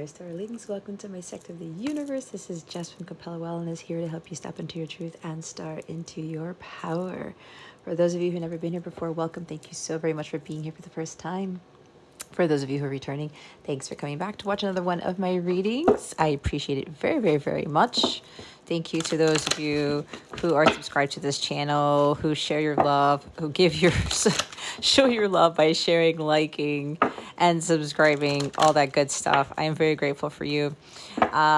Taurus, darlings. Welcome to my sect of the universe. This is Jess from Capella Wellness, here to help you step into your truth and start into your power. For those of you who've never been here before, welcome. Thank you so very much for being here for the first time. For those of you who are returning, thanks for coming back to watch another one of my readings. I appreciate it very, very, very much. Thank you to those of you who are subscribed to this channel, who share your love, who give your show your love by sharing, liking, and subscribing, all that good stuff. I am very grateful for you.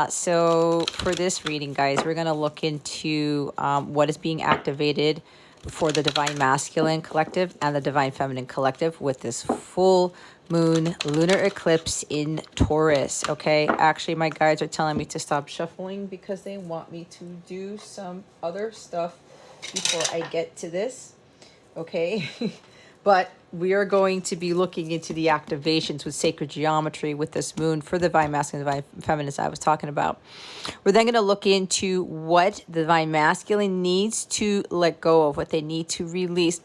So for this reading, guys, we're going to look into what is being activated for the Divine Masculine Collective and the Divine Feminine Collective with this full Moon Lunar Eclipse in Taurus. Okay, actually my guides are telling me to stop shuffling because they want me to do some other stuff before I get to this. Okay, but we are going to be looking into the activations with sacred geometry with this moon for the Divine Masculine and Divine Feminine I was talking about. We're then going to look into what the Divine Masculine needs to let go of, what they need to release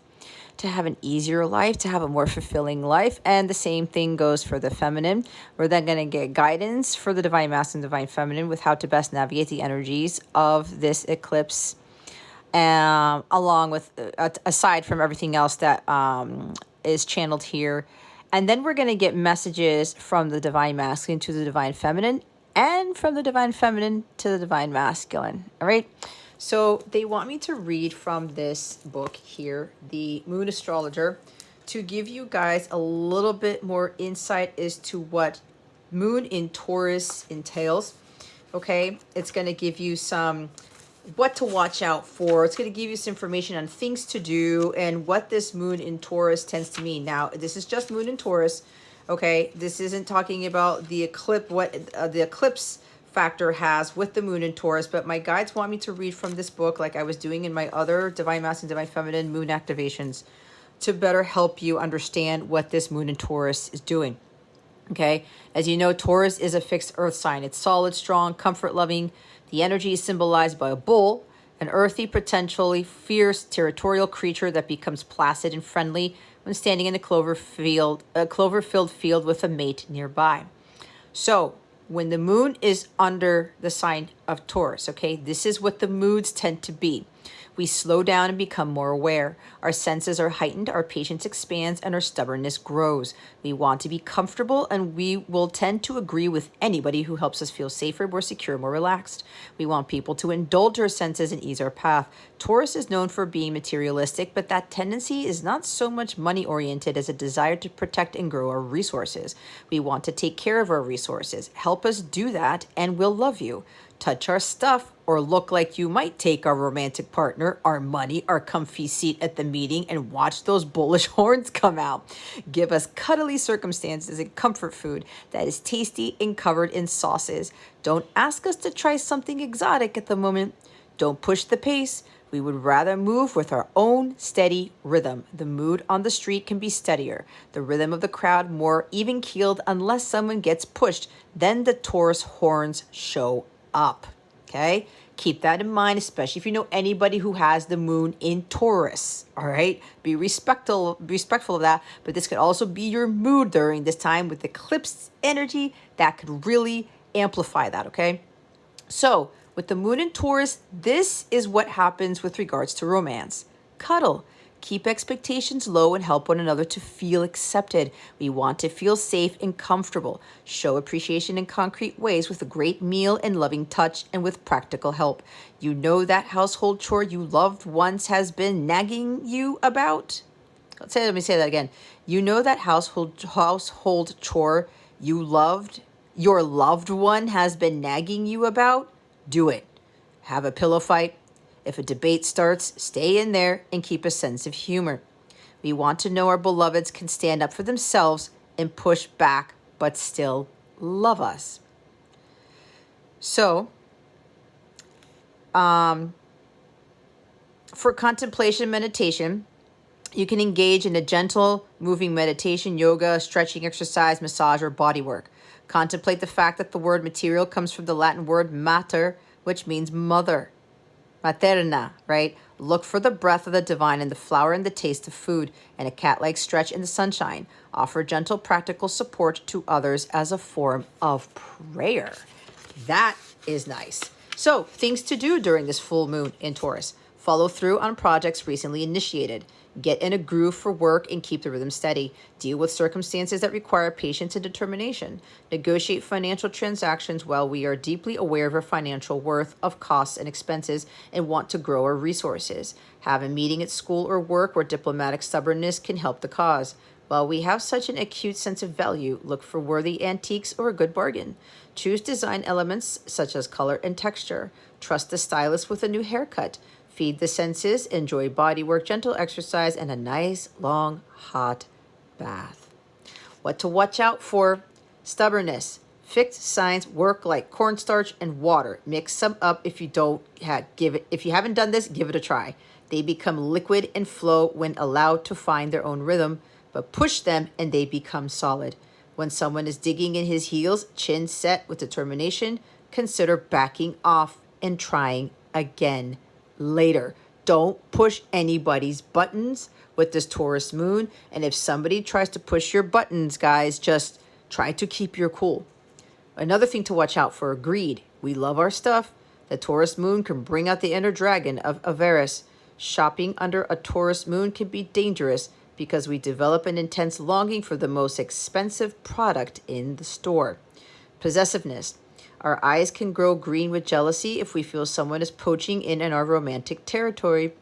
to have an easier life, to have a more fulfilling life. And the same thing goes for the feminine. We're then going to get guidance for the Divine Masculine and Divine Feminine with how to best navigate the energies of this eclipse, along with, aside from everything else that is channeled here. And then we're going to get messages from the Divine Masculine to the Divine Feminine, and from the Divine Feminine to the Divine Masculine. All right. So they want me to read from this book here, the Moon Astrologer, to give you guys a little bit more insight as to what Moon in Taurus entails. Okay. It's going to give you some what to watch out for. It's going to give you some information on things to do and what this moon in Taurus tends to mean. Now, this is just moon in Taurus. Okay. This isn't talking about the eclipse, what the eclipse factor has with the moon in Taurus, but my guides want me to read from this book like I was doing in my other Divine Masculine, Divine Feminine moon activations to better help you understand what this moon in Taurus is doing. Okay. As you know, Taurus is a fixed earth sign. It's solid, strong, comfort loving. The energy is symbolized by a bull, an earthy, potentially fierce, territorial creature that becomes placid and friendly when standing in a clover-filled field with a mate nearby. So when the moon is under the sign of Taurus, okay, this is what the moods tend to be. We slow down and become more aware. Our senses are heightened, our patience expands, and our stubbornness grows. We want to be comfortable, and we will tend to agree with anybody who helps us feel safer, more secure, more relaxed. We want people to indulge our senses and ease our path. Taurus is known for being materialistic, but that tendency is not so much money-oriented as a desire to protect and grow our resources. We want to take care of our resources. Help us do that, and we'll love you. Touch our stuff, or look like you might take our romantic partner, our money, our comfy seat at the meeting, and watch those bullish horns come out. Give us cuddly circumstances and comfort food that is tasty and covered in sauces. Don't ask us to try something exotic at the moment. Don't push the pace. We would rather move with our own steady rhythm. The mood on the street can be steadier. The rhythm of the crowd more even-keeled unless someone gets pushed. Then the Taurus horns show up. Okay, keep that in mind, especially if you know anybody who has the moon in Taurus. All right, be respectful of that. But this could also be your mood during this time with eclipse energy that could really amplify that. Okay, so with the moon in Taurus, this is what happens with regards to romance. Cuddle. Keep expectations low and help one another to feel accepted. We want to feel safe and comfortable. Show appreciation in concrete ways with a great meal and loving touch and with practical help. You know that household chore you loved once has been nagging you about? Let me say that again. You know that household chore your loved one has been nagging you about? Do it. Have a pillow fight. If a debate starts, stay in there and keep a sense of humor. We want to know our beloveds can stand up for themselves and push back, but still love us. So, for contemplation meditation, you can engage in a gentle, moving meditation, yoga, stretching exercise, massage, or body work. Contemplate the fact that the word material comes from the Latin word mater, which means mother. Materna, right? Look for the breath of the divine in the flower and the taste of food, and a cat-like stretch in the sunshine. Offer gentle, practical support to others as a form of prayer. That is nice. So, things to do during this full moon in Taurus. Follow through on projects recently initiated. Get in a groove for work and keep the rhythm steady. Deal with circumstances that require patience and determination. Negotiate financial transactions while we are deeply aware of our financial worth, of costs and expenses, and want to grow our resources. Have a meeting at school or work where diplomatic stubbornness can help the cause. While we have such an acute sense of value, look for worthy antiques or a good bargain. Choose design elements such as color and texture. Trust the stylist with a new haircut. Feed the senses, enjoy body work, gentle exercise, and a nice, long, hot bath. What to watch out for? Stubbornness. Fixed signs work like cornstarch and water. Mix some up if you if you haven't done this, give it a try. They become liquid and flow when allowed to find their own rhythm, but push them and they become solid. When someone is digging in his heels, chin set with determination, consider backing off and trying again later. Don't push anybody's buttons with this Taurus moon. And if somebody tries to push your buttons, guys, just try to keep your cool. Another thing to watch out for, greed. We love our stuff. The Taurus moon can bring out the inner dragon of avarice. Shopping under a Taurus moon can be dangerous because we develop an intense longing for the most expensive product in the store. Possessiveness. Our eyes can grow green with jealousy if we feel someone is poaching in our romantic territory.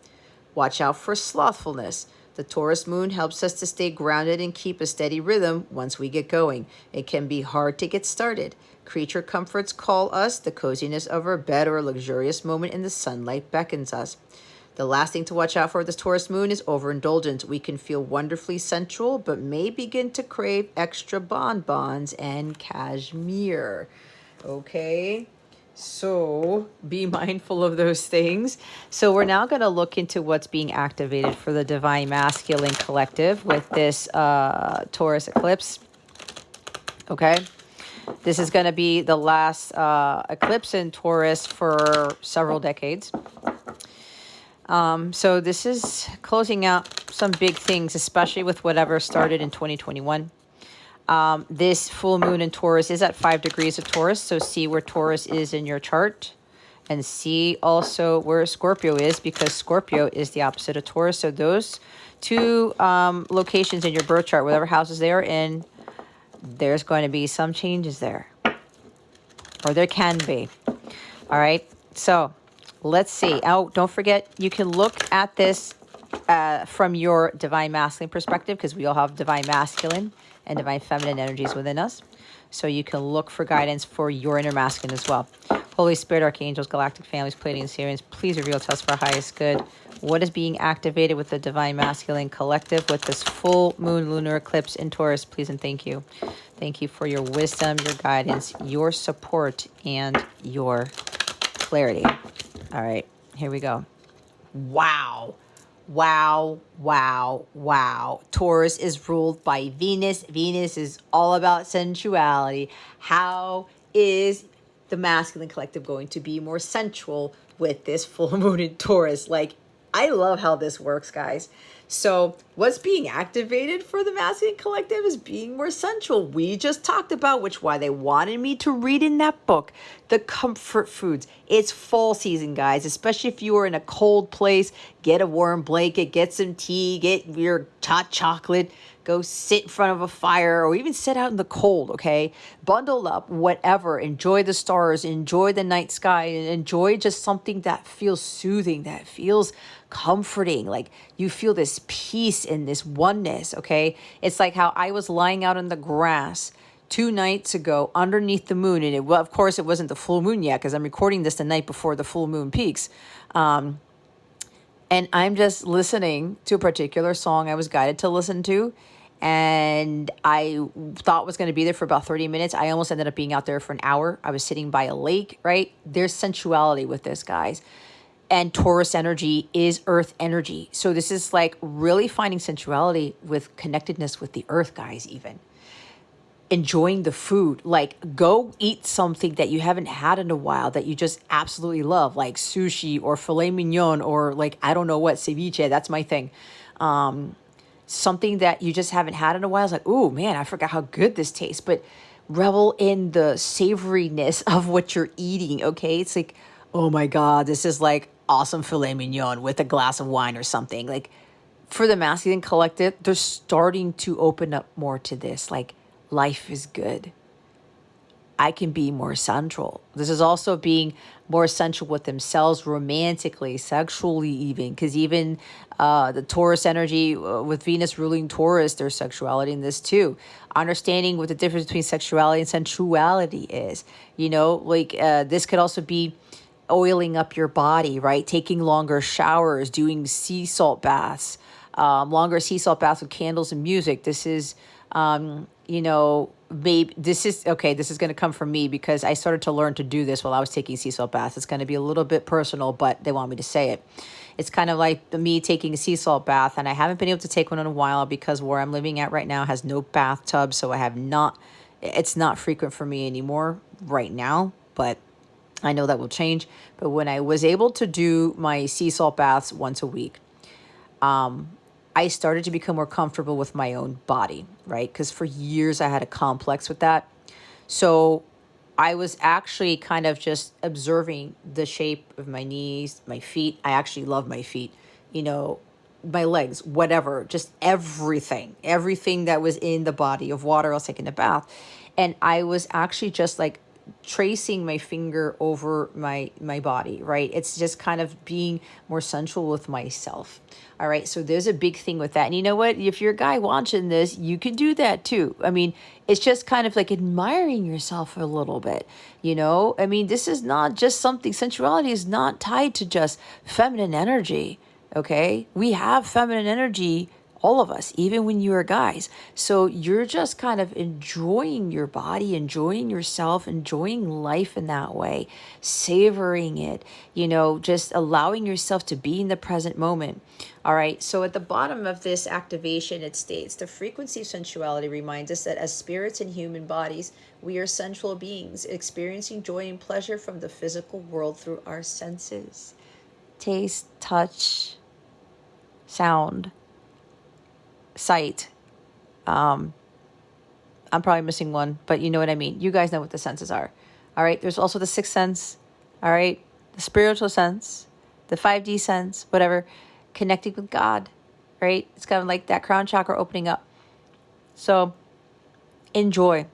Watch out for slothfulness. The Taurus moon helps us to stay grounded and keep a steady rhythm once we get going. It can be hard to get started. Creature comforts call us. The coziness of our bed or a luxurious moment in the sunlight beckons us. The last thing to watch out for with this Taurus moon is overindulgence. We can feel wonderfully sensual, but may begin to crave extra bonbons and cashmere. Okay, so be mindful of those things. So we're now going to look into what's being activated for the Divine Masculine Collective with this Taurus eclipse. Okay, this is going to be the last eclipse in Taurus for several decades. So this is closing out some big things, especially with whatever started in 2021. This full moon in Taurus is at 5 degrees of Taurus. So see where Taurus is in your chart and see also where Scorpio is, because Scorpio is the opposite of Taurus. So those two locations in your birth chart, whatever houses they are in, there's going to be some changes there, or there can be. All right. So let's see. Oh, don't forget, you can look at this from your divine masculine perspective, because we all have divine masculine and divine feminine energies within us. So you can look for guidance for your inner masculine as well. Holy Spirit, Archangels, Galactic Families, Pleiadians, Sirians, please reveal to us for our highest good what is being activated with the Divine Masculine Collective with this full moon lunar eclipse in Taurus. Please and thank you. Thank you for your wisdom, your guidance, your support, and your clarity. All right, here we go. Wow. Wow, wow, wow. Taurus is ruled by Venus. Venus is all about sensuality. How is the masculine collective going to be more sensual with this full moon in Taurus? Like, I love how this works, guys. So what's being activated for the masculine collective is being more sensual. We just talked about why they wanted me to read in that book, the comfort foods. It's fall season, guys, especially if you are in a cold place. Get a warm blanket, get some tea, get your hot chocolate, go sit in front of a fire, or even sit out in the cold, okay? Bundle up, whatever. Enjoy the stars, enjoy the night sky, and enjoy just something that feels soothing, that feels comforting. Like you feel this peace and this oneness, okay? It's like how I was lying out in the grass 2 nights ago underneath the moon. And well, of course, it wasn't the full moon yet, because I'm recording this the night before the full moon peaks. And I'm just listening to a particular song I was guided to listen to. And I thought was going to be there for about 30 minutes. I almost ended up being out there for an hour. I was sitting by a lake, right? There's sensuality with this, guys. And Taurus energy is earth energy. So this is like really finding sensuality with connectedness with the earth, guys, even. enjoying the food. Like, go eat something that you haven't had in a while that you just absolutely love, like sushi or filet mignon, or like, I don't know what, ceviche. That's my thing. Something that you just haven't had in a while. It's like, oh man, I forgot how good this tastes. But revel in the savoriness of what you're eating. Okay, it's like, oh my god, this is like awesome filet mignon with a glass of wine or something. Like, for the masculine collective, they're starting to open up more to this. Like, life is good. I can be more central. This is also being more central with themselves romantically, sexually, even. Because even the Taurus energy with Venus ruling Taurus, there's sexuality in this too. Understanding what the difference between sexuality and sensuality is. Like, this could also be oiling up your body, right? Taking longer showers, doing sea salt baths, longer sea salt baths with candles and music. This is, maybe this is okay. This is going to come from me because I started to learn to do this while I was taking sea salt baths. It's going to be a little bit personal, but they want me to say it. It's kind of like me taking a sea salt bath, and I haven't been able to take one in a while because where I'm living at right now has no bathtub. So it's not frequent for me anymore right now, but I know that will change. But when I was able to do my sea salt baths once a week, I started to become more comfortable with my own body, right? Because for years I had a complex with that. So I was actually kind of just observing the shape of my knees, my feet. I actually love my feet, my legs, whatever, just everything that was in the body of water I was taking a bath. And I was actually just like tracing my finger over my body, right? It's just kind of being more sensual with myself. All right, so there's a big thing with that. And you know what? If you're a guy watching this, you can do that too. I mean, it's just kind of like admiring yourself a little bit, I mean, this is not just something, sensuality is not tied to just feminine energy, okay? We have feminine energy, all of us, even when you are guys. So you're just kind of enjoying your body, enjoying yourself, enjoying life in that way, savoring it, just allowing yourself to be in the present moment. All right. So at the bottom of this activation, it states the frequency of sensuality reminds us that as spirits in human bodies, we are sensual beings experiencing joy and pleasure from the physical world through our senses. Taste, touch, sound, sight. I'm probably missing one, but you know what I mean. You guys know what the senses are. All right. There's also the sixth sense. All right. The spiritual sense, the 5D sense, whatever. Connecting with God, right? It's kind of like that crown chakra opening up. So enjoy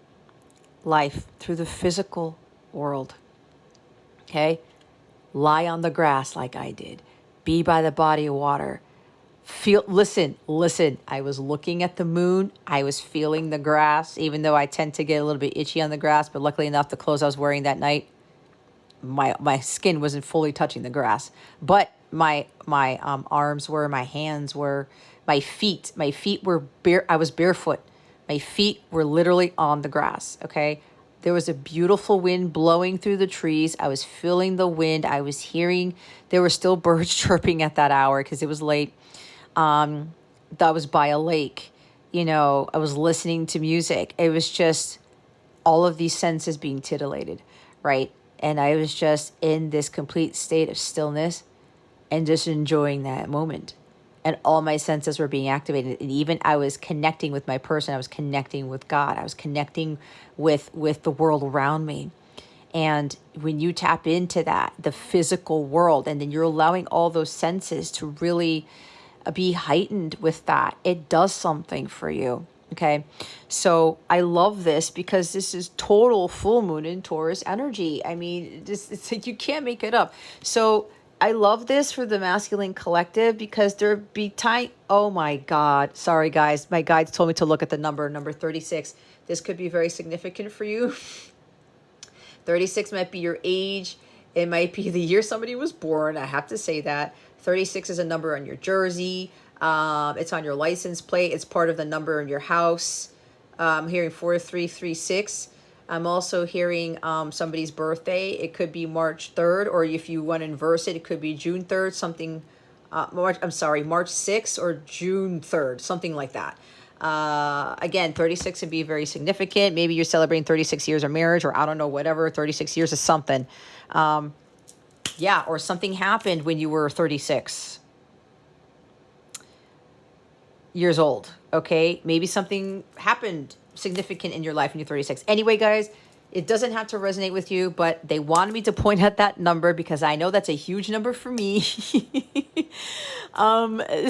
life through the physical world. Okay. Lie on the grass like I did. Be by the body of water. Listen, I was looking at the moon. I was feeling the grass, even though I tend to get a little bit itchy on the grass. But luckily enough, the clothes I was wearing that night, my skin wasn't fully touching the grass. But my arms were, my hands were, my feet were bare. I was barefoot. My feet were literally on the grass. Okay. There was a beautiful wind blowing through the trees. I was feeling the wind. I was hearing, there were still birds chirping at that hour because it was late. That was by a lake. I was listening to music. It was just all of these senses being titillated, right? And I was just in this complete state of stillness and just enjoying that moment. And all my senses were being activated. And even I was connecting with my person. I was connecting with God. I was connecting with the world around me. And when you tap into that, the physical world, and then you're allowing all those senses to really be heightened with that, it does something for you. Okay. So I love this because this is total full moon in Taurus energy. I mean, it's like you can't make it up. So I love this for the masculine collective because there be time. Oh my God. Sorry, guys. My guides told me to look at the number 36. This could be very significant for you. 36 might be your age. It might be the year somebody was born. I have to say that. 36 is a number on your jersey. It's on your license plate. It's part of the number in your house. I'm hearing 4336. I'm also hearing somebody's birthday. It could be March 3rd, or if you want to inverse it, it could be June 3rd, something, March 6th or June 3rd, something like that. Again, 36 would be very significant. Maybe you're celebrating 36 years of marriage, or I don't know, whatever, 36 years of something. Yeah, or something happened when you were 36 years old, okay? Maybe something happened significant in your life when you're 36. Anyway, guys, it doesn't have to resonate with you, but they wanted me to point out that number because I know that's a huge number for me.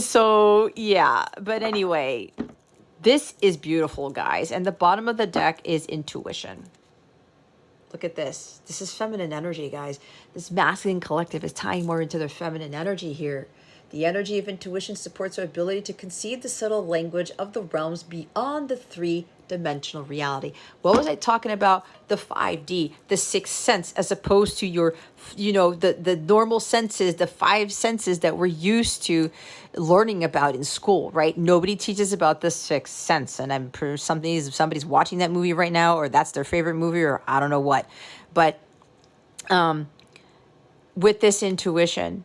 So yeah, but anyway, this is beautiful, guys. And the bottom of the deck is intuition. Look at this. This is feminine energy, guys. This masculine collective is tying more into their feminine energy here. The energy of intuition supports our ability to conceive the subtle language of the realms beyond the three-dimensional reality. What was I talking about? The 5D, the sixth sense, as opposed to your, the normal senses, the five senses that we're used to learning about in school, right? Nobody teaches about the sixth sense. And I'm sure somebody's watching that movie right now, or that's their favorite movie, or I don't know what. But with this intuition,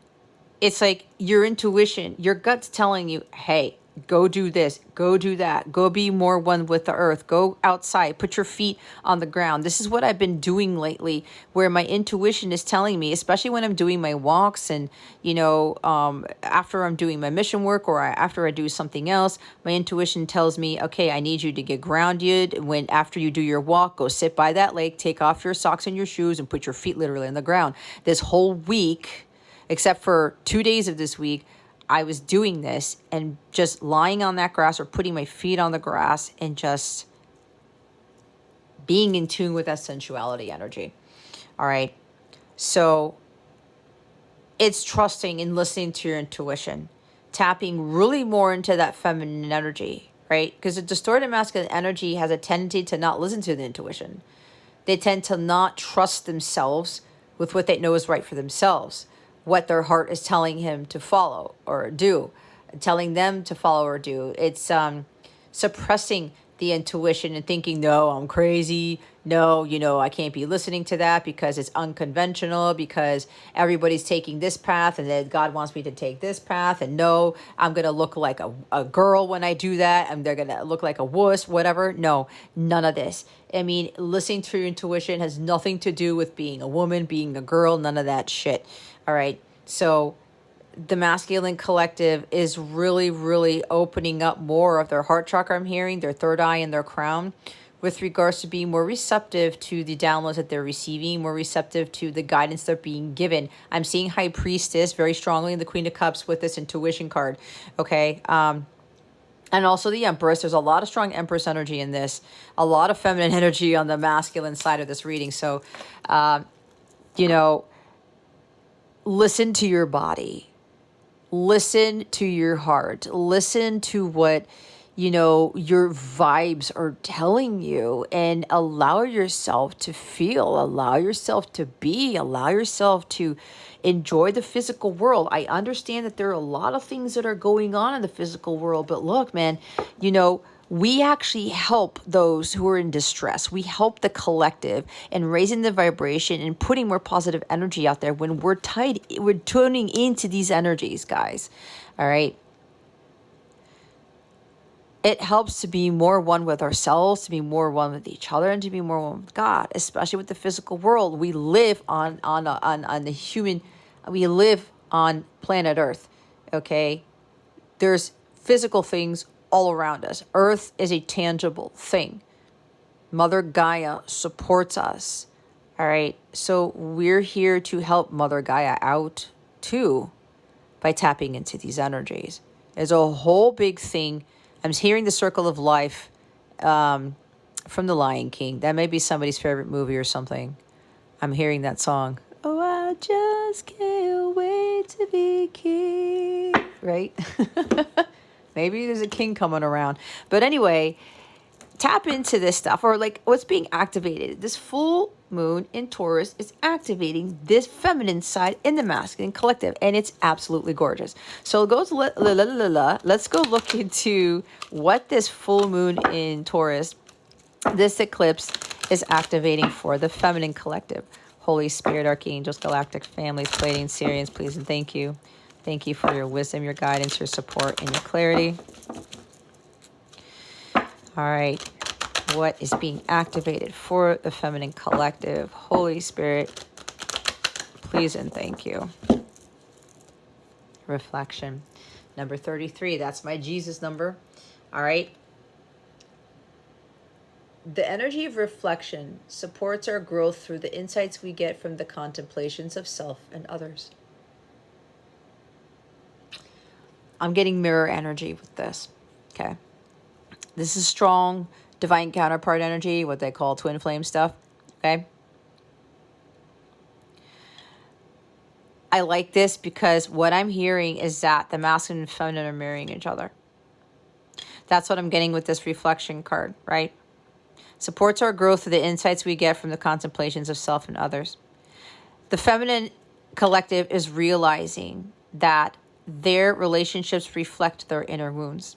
it's like your intuition, your gut's telling you, hey, go do this, go do that, go be more one with the earth, go outside, put your feet on the ground. This is what I've been doing lately, where my intuition is telling me, especially when I'm doing my walks and, after I'm doing my mission work, or after I do something else, my intuition tells me, okay, I need you to get grounded. After you do your walk, go sit by that lake, take off your socks and your shoes and put your feet literally on the ground. This whole week, except for 2 days of this week, I was doing this and just lying on that grass or putting my feet on the grass and just being in tune with that sensuality energy. All right. So it's trusting and listening to your intuition, tapping really more into that feminine energy, right? Because a distorted masculine energy has a tendency to not listen to the intuition. They tend to not trust themselves with what they know is right for themselves, what their heart is telling him to follow or do, telling them to follow or do. It's suppressing the intuition and thinking, no, I'm crazy. No, I can't be listening to that because it's unconventional, because everybody's taking this path and then God wants me to take this path. And no, I'm going to look like a girl when I do that, and they're going to look like a wuss, whatever. No, none of this. I mean, listening to your intuition has nothing to do with being a woman, being a girl, none of that shit. All right. So the masculine collective is really, really opening up more of their heart chakra, I'm hearing, their third eye and their crown, with regards to being more receptive to the downloads that they're receiving, more receptive to the guidance they're being given. I'm seeing High Priestess very strongly in the Queen of Cups with this intuition card. Okay. And also the Empress. There's a lot of strong Empress energy in this, a lot of feminine energy on the masculine side of this reading. So, listen to your body, listen to your heart, listen to what, your vibes are telling you, and allow yourself to feel, allow yourself to be, allow yourself to enjoy the physical world. I understand that there are a lot of things that are going on in the physical world, but look, man, we actually help those who are in distress. We help the collective in raising the vibration and putting more positive energy out there when we're tuning into these energies, guys. All right. It helps to be more one with ourselves, to be more one with each other, and to be more one with God, especially with the physical world. We live on the human, we live on planet Earth. Okay. There's physical things all around us. Earth is a tangible thing. Mother Gaia supports us. All right. So we're here to help Mother Gaia out too by tapping into these energies. There's a whole big thing. I'm hearing the circle of life from The Lion King. That may be somebody's favorite movie or something. I'm hearing that song. Oh, I just can't wait to be king. Right? Maybe there's a king coming around. But anyway, tap into this stuff, or like what's being activated. This full moon in Taurus is activating this feminine side in the masculine collective, and it's absolutely gorgeous. So let's go look into what this full moon in Taurus, this eclipse, is activating for the feminine collective. Holy Spirit, Archangels, Galactic Families, Pleiadians, Sirians, please and thank you. Thank you for your wisdom, your guidance, your support, and your clarity. All right. What is being activated for the feminine collective? Holy Spirit, please and thank you. Reflection. Number 33. That's my Jesus number. All right. The energy of reflection supports our growth through the insights we get from the contemplations of self and others. I'm getting mirror energy with this. Okay. This is strong divine counterpart energy, what they call twin flame stuff. Okay. I like this because what I'm hearing is that the masculine and feminine are mirroring each other. That's what I'm getting with this reflection card, right? Supports our growth through the insights we get from the contemplations of self and others. The feminine collective is realizing that their relationships reflect their inner wounds,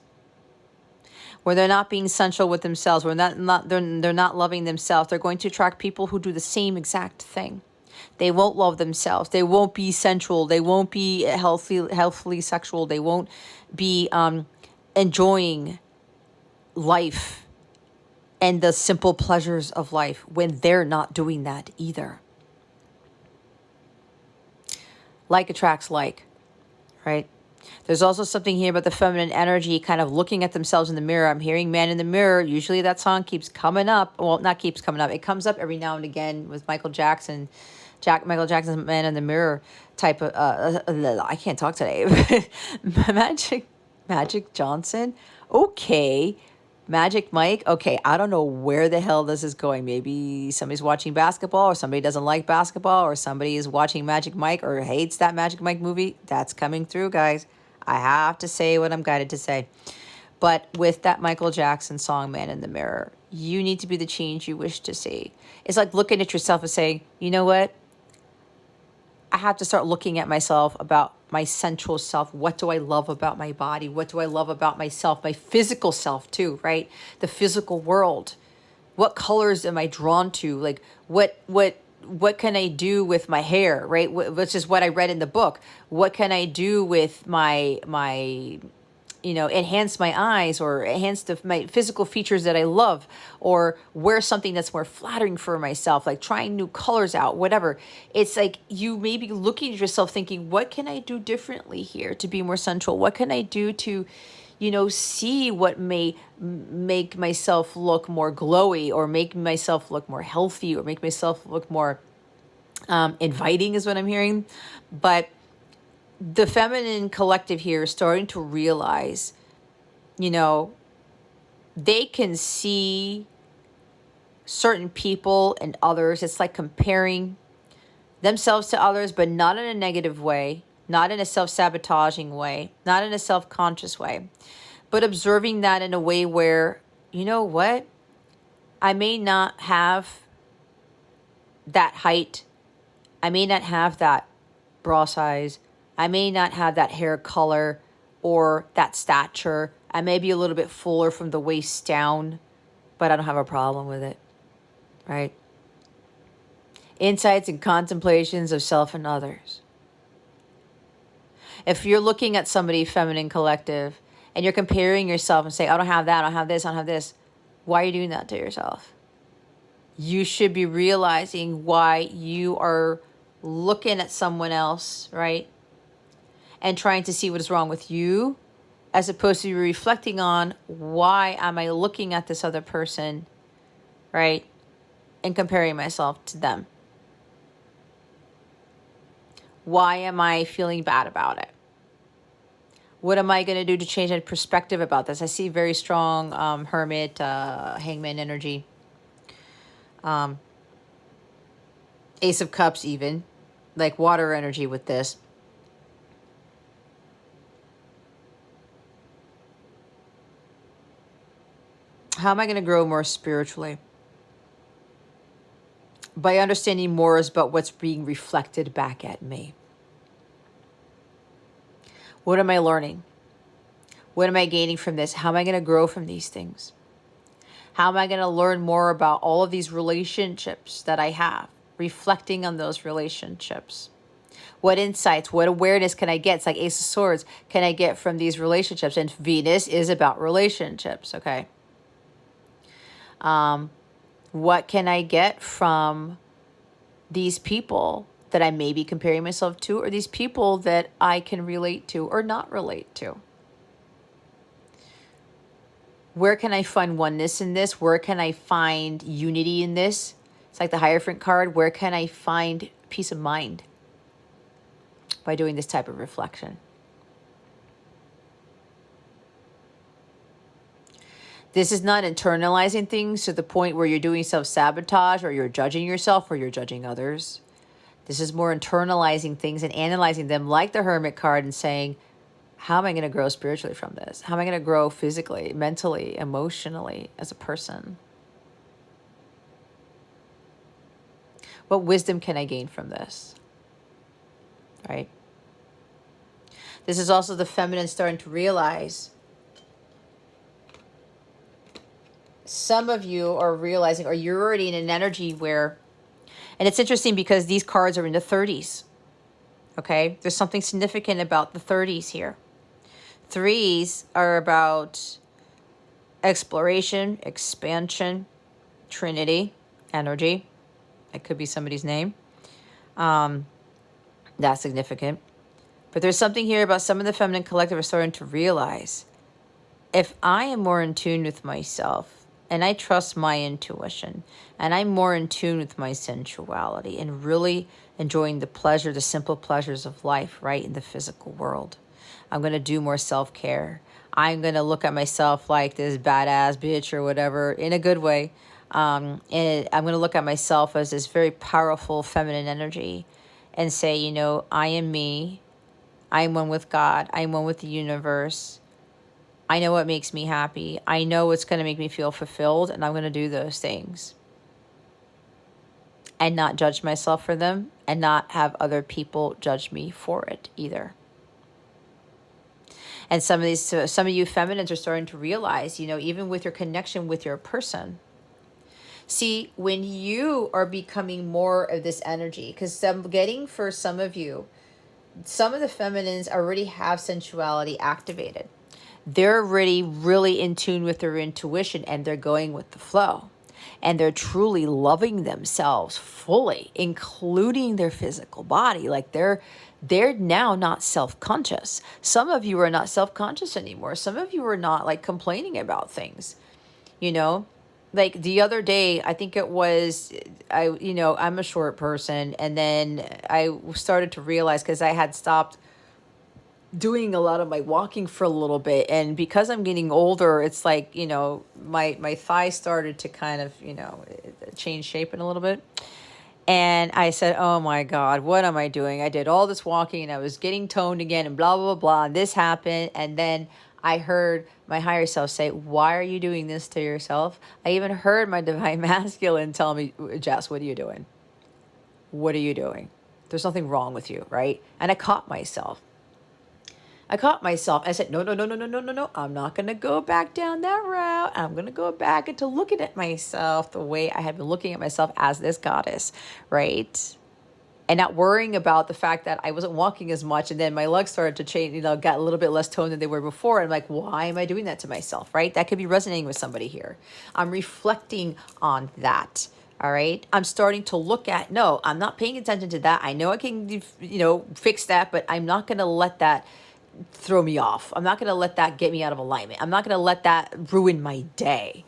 where they're not being sensual with themselves, where they're not loving themselves. They're going to attract people who do the same exact thing. They won't love themselves. They won't be sensual. They won't be healthily sexual. They won't be enjoying life and the simple pleasures of life when they're not doing that either. Like attracts like, right? There's also something here about the feminine energy kind of looking at themselves in the mirror. I'm hearing Man in the Mirror. Usually that song keeps coming up. Well, not keeps coming up. It comes up every now and again with Michael Jackson. Michael Jackson's Man in the Mirror type of, I can't talk today. Magic Johnson. Okay. Magic Mike. Okay. I don't know where the hell this is going. Maybe somebody's watching basketball, or somebody doesn't like basketball, or somebody is watching Magic Mike or hates that Magic Mike movie. That's coming through, guys. I have to say what I'm guided to say. But with that Michael Jackson song, Man in the Mirror, you need to be the change you wish to see. It's like looking at yourself and saying, you know what? I have to start looking at myself about my sensual self. What do I love about my body? What do I love about myself? My physical self too, right? The physical world. What colors am I drawn to? Like what can I do with my hair, right? Which is what I read in the book. What can I do with my enhance my eyes, or enhance my physical features that I love, or wear something that's more flattering for myself, like trying new colors out, whatever. It's like you may be looking at yourself thinking, what can I do differently here to be more sensual? What can I do to, see what may make myself look more glowy, or make myself look more healthy, or make myself look more inviting is what I'm hearing. But the feminine collective here is starting to realize, they can see certain people and others. It's like comparing themselves to others, but not in a negative way, not in a self-sabotaging way, not in a self-conscious way, but observing that in a way where, you know what? I may not have that height. I may not have that bra size. I may not have that hair color or that stature. I may be a little bit fuller from the waist down, but I don't have a problem with it, right? Insights and contemplations of self and others. If you're looking at somebody, feminine collective, and you're comparing yourself and say, I don't have that, I don't have this, I don't have this, why are you doing that to yourself? You should be realizing why you are looking at someone else, right? And trying to see what is wrong with you, as opposed to reflecting on, why am I looking at this other person, right? And comparing myself to them. Why am I feeling bad about it? What am I going to do to change my perspective about this? I see very strong hermit, hangman energy. Ace of Cups even. Like water energy with this. How am I going to grow more spiritually? By understanding more about what's being reflected back at me. What am I learning? What am I gaining from this? How am I going to grow from these things? How am I going to learn more about all of these relationships that I have? Reflecting on those relationships. What insights, what awareness can I get? It's like Ace of Swords. Can I get from these relationships? And Venus is about relationships, okay? What can I get from these people that I may be comparing myself to, or these people that I can relate to or not relate to? Where can I find oneness in this? Where can I find unity in this? It's like the Hierophant card. Where can I find peace of mind by doing this type of reflection? This is not internalizing things to the point where you're doing self-sabotage or you're judging yourself or you're judging others. This is more internalizing things and analyzing them like the Hermit card and saying, how am I going to grow spiritually from this? How am I going to grow physically, mentally, emotionally as a person? What wisdom can I gain from this? Right? This is also the feminine starting to realize. Some of you are realizing, or you're already in an energy where, and it's interesting because these cards are in the 30s. Okay? There's something significant about the 30s here. 3s are about exploration, expansion, Trinity, energy. That could be somebody's name. That's significant. But there's something here about some of the feminine collective are starting to realize, if I am more in tune with myself, and I trust my intuition, and I'm more in tune with my sensuality, and really enjoying the pleasure, the simple pleasures of life, right, in the physical world. I'm going to do more self-care. I'm going to look at myself like this badass bitch or whatever, in a good way. And I'm going to look at myself as this very powerful feminine energy and say, you know, I am me. I am one with God. I am one with the universe. I know what makes me happy. I know what's going to make me feel fulfilled, and I'm going to do those things. And not judge myself for them, and not have other people judge me for it either. And some of you feminines are starting to realize, you know, even with your connection with your person. See, when you are becoming more of this energy, because I'm getting for some of you, some of the feminines already have sensuality activated. They're already really in tune with their intuition, and they're going with the flow. And they're truly loving themselves fully, including their physical body. Like they're now not self-conscious. Some of you are not self-conscious anymore. Some of you are not like complaining about things, you know? Like the other day, I think it was, I'm a short person. And then I started to realize, because I had stopped doing a lot of my walking for a little bit, and because I'm getting older, it's like, you know, my thighs started to kind of, you know, change shape in a little bit. And I said, oh my God, what am I doing? I did all this walking and I was getting toned again and blah, blah, blah, blah. And this happened. And then I heard my higher self say, why are you doing this to yourself? I even heard my divine masculine tell me, Jess, what are you doing? What are you doing? There's nothing wrong with you, right? And I caught myself. I said, no. I'm not going to go back down that route. I'm going to go back into looking at myself the way I had been looking at myself as this goddess, right? And not worrying about the fact that I wasn't walking as much. And then my legs started to change, you know, got a little bit less toned than they were before. And I'm like, why am I doing that to myself, right? That could be resonating with somebody here. I'm reflecting on that. All right. I'm starting to look at, no, I'm not paying attention to that. I know I can, you know, fix that, but I'm not going to let that throw me off. I'm not going to let that get me out of alignment. I'm not going to let that ruin my day.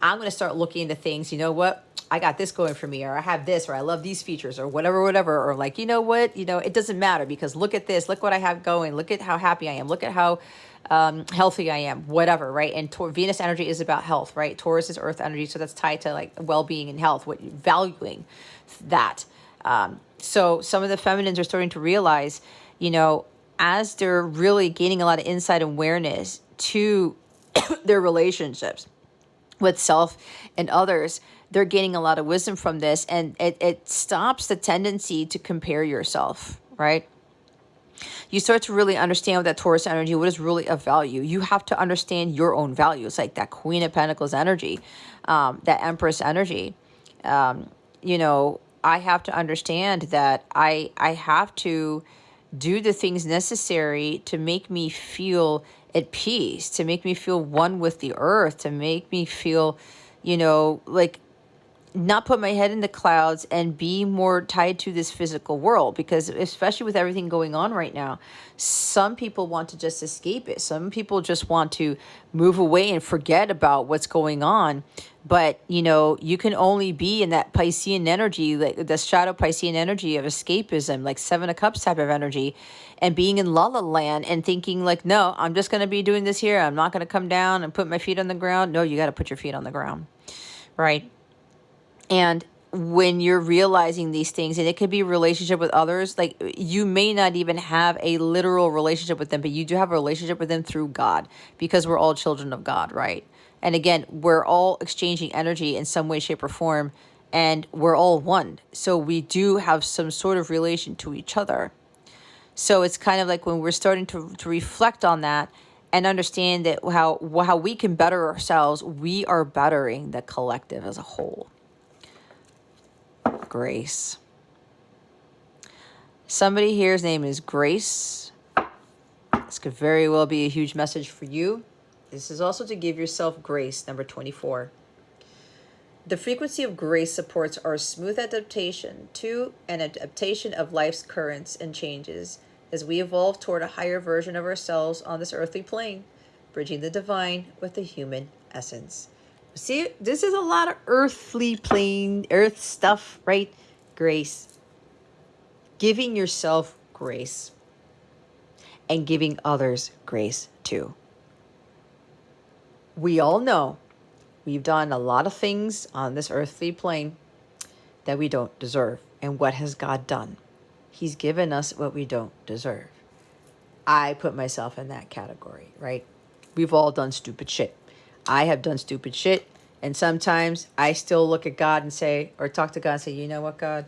I'm going to start looking into things, you know what? I got this going for me, or I have this, or I love these features, or whatever, or like, you know what? You know, it doesn't matter, because look at this, look what I have going, look at how happy I am, look at how healthy I am, whatever, right? And Venus energy is about health, right? Taurus is earth energy, so that's tied to like well-being and health, what valuing that. So some of the feminines are starting to realize, you know, as they're really gaining a lot of insight and awareness to their relationships with self and others, they're gaining a lot of wisdom from this, and it stops the tendency to compare yourself, right? You start to really understand that Taurus energy, what is really of value. You have to understand your own value. It's like that Queen of Pentacles energy, that Empress energy. You know, I have to understand that I have to do the things necessary to make me feel at peace, to make me feel one with the earth, to make me feel, like not put my head in the clouds and be more tied to this physical world, because especially with everything going on right now, some people want to just escape it. Some people just want to move away and forget about what's going on. But, you can only be in that Piscean energy, like the shadow Piscean energy of escapism, like Seven of Cups type of energy, and being in La La Land and thinking like, no, I'm just going to be doing this here. I'm not going to come down and put my feet on the ground. No, you got to put your feet on the ground, right? And when you're realizing these things, and it could be a relationship with others, like you may not even have a literal relationship with them, but you do have a relationship with them through God, because we're all children of God, right? And again, we're all exchanging energy in some way, shape, or form, and we're all one. So we do have some sort of relation to each other. So it's kind of like when we're starting to reflect on that and understand that how we can better ourselves, we are bettering the collective as a whole. Grace. Somebody here's name is Grace. This could very well be a huge message for you. This is also to give yourself grace, number 24. The frequency of grace supports our smooth adaptation to and adaptation of life's currents and changes as we evolve toward a higher version of ourselves on this earthly plane, bridging the divine with the human essence. See, this is a lot of earthly plane, earth stuff, right? Grace. Giving yourself grace and giving others grace too. We all know we've done a lot of things on this earthly plane that we don't deserve. And what has God done? He's given us what we don't deserve. I put myself in that category, right? We've all done stupid shit. I have done stupid shit. And sometimes I still look at God and say, or talk to God and say, you know what, God?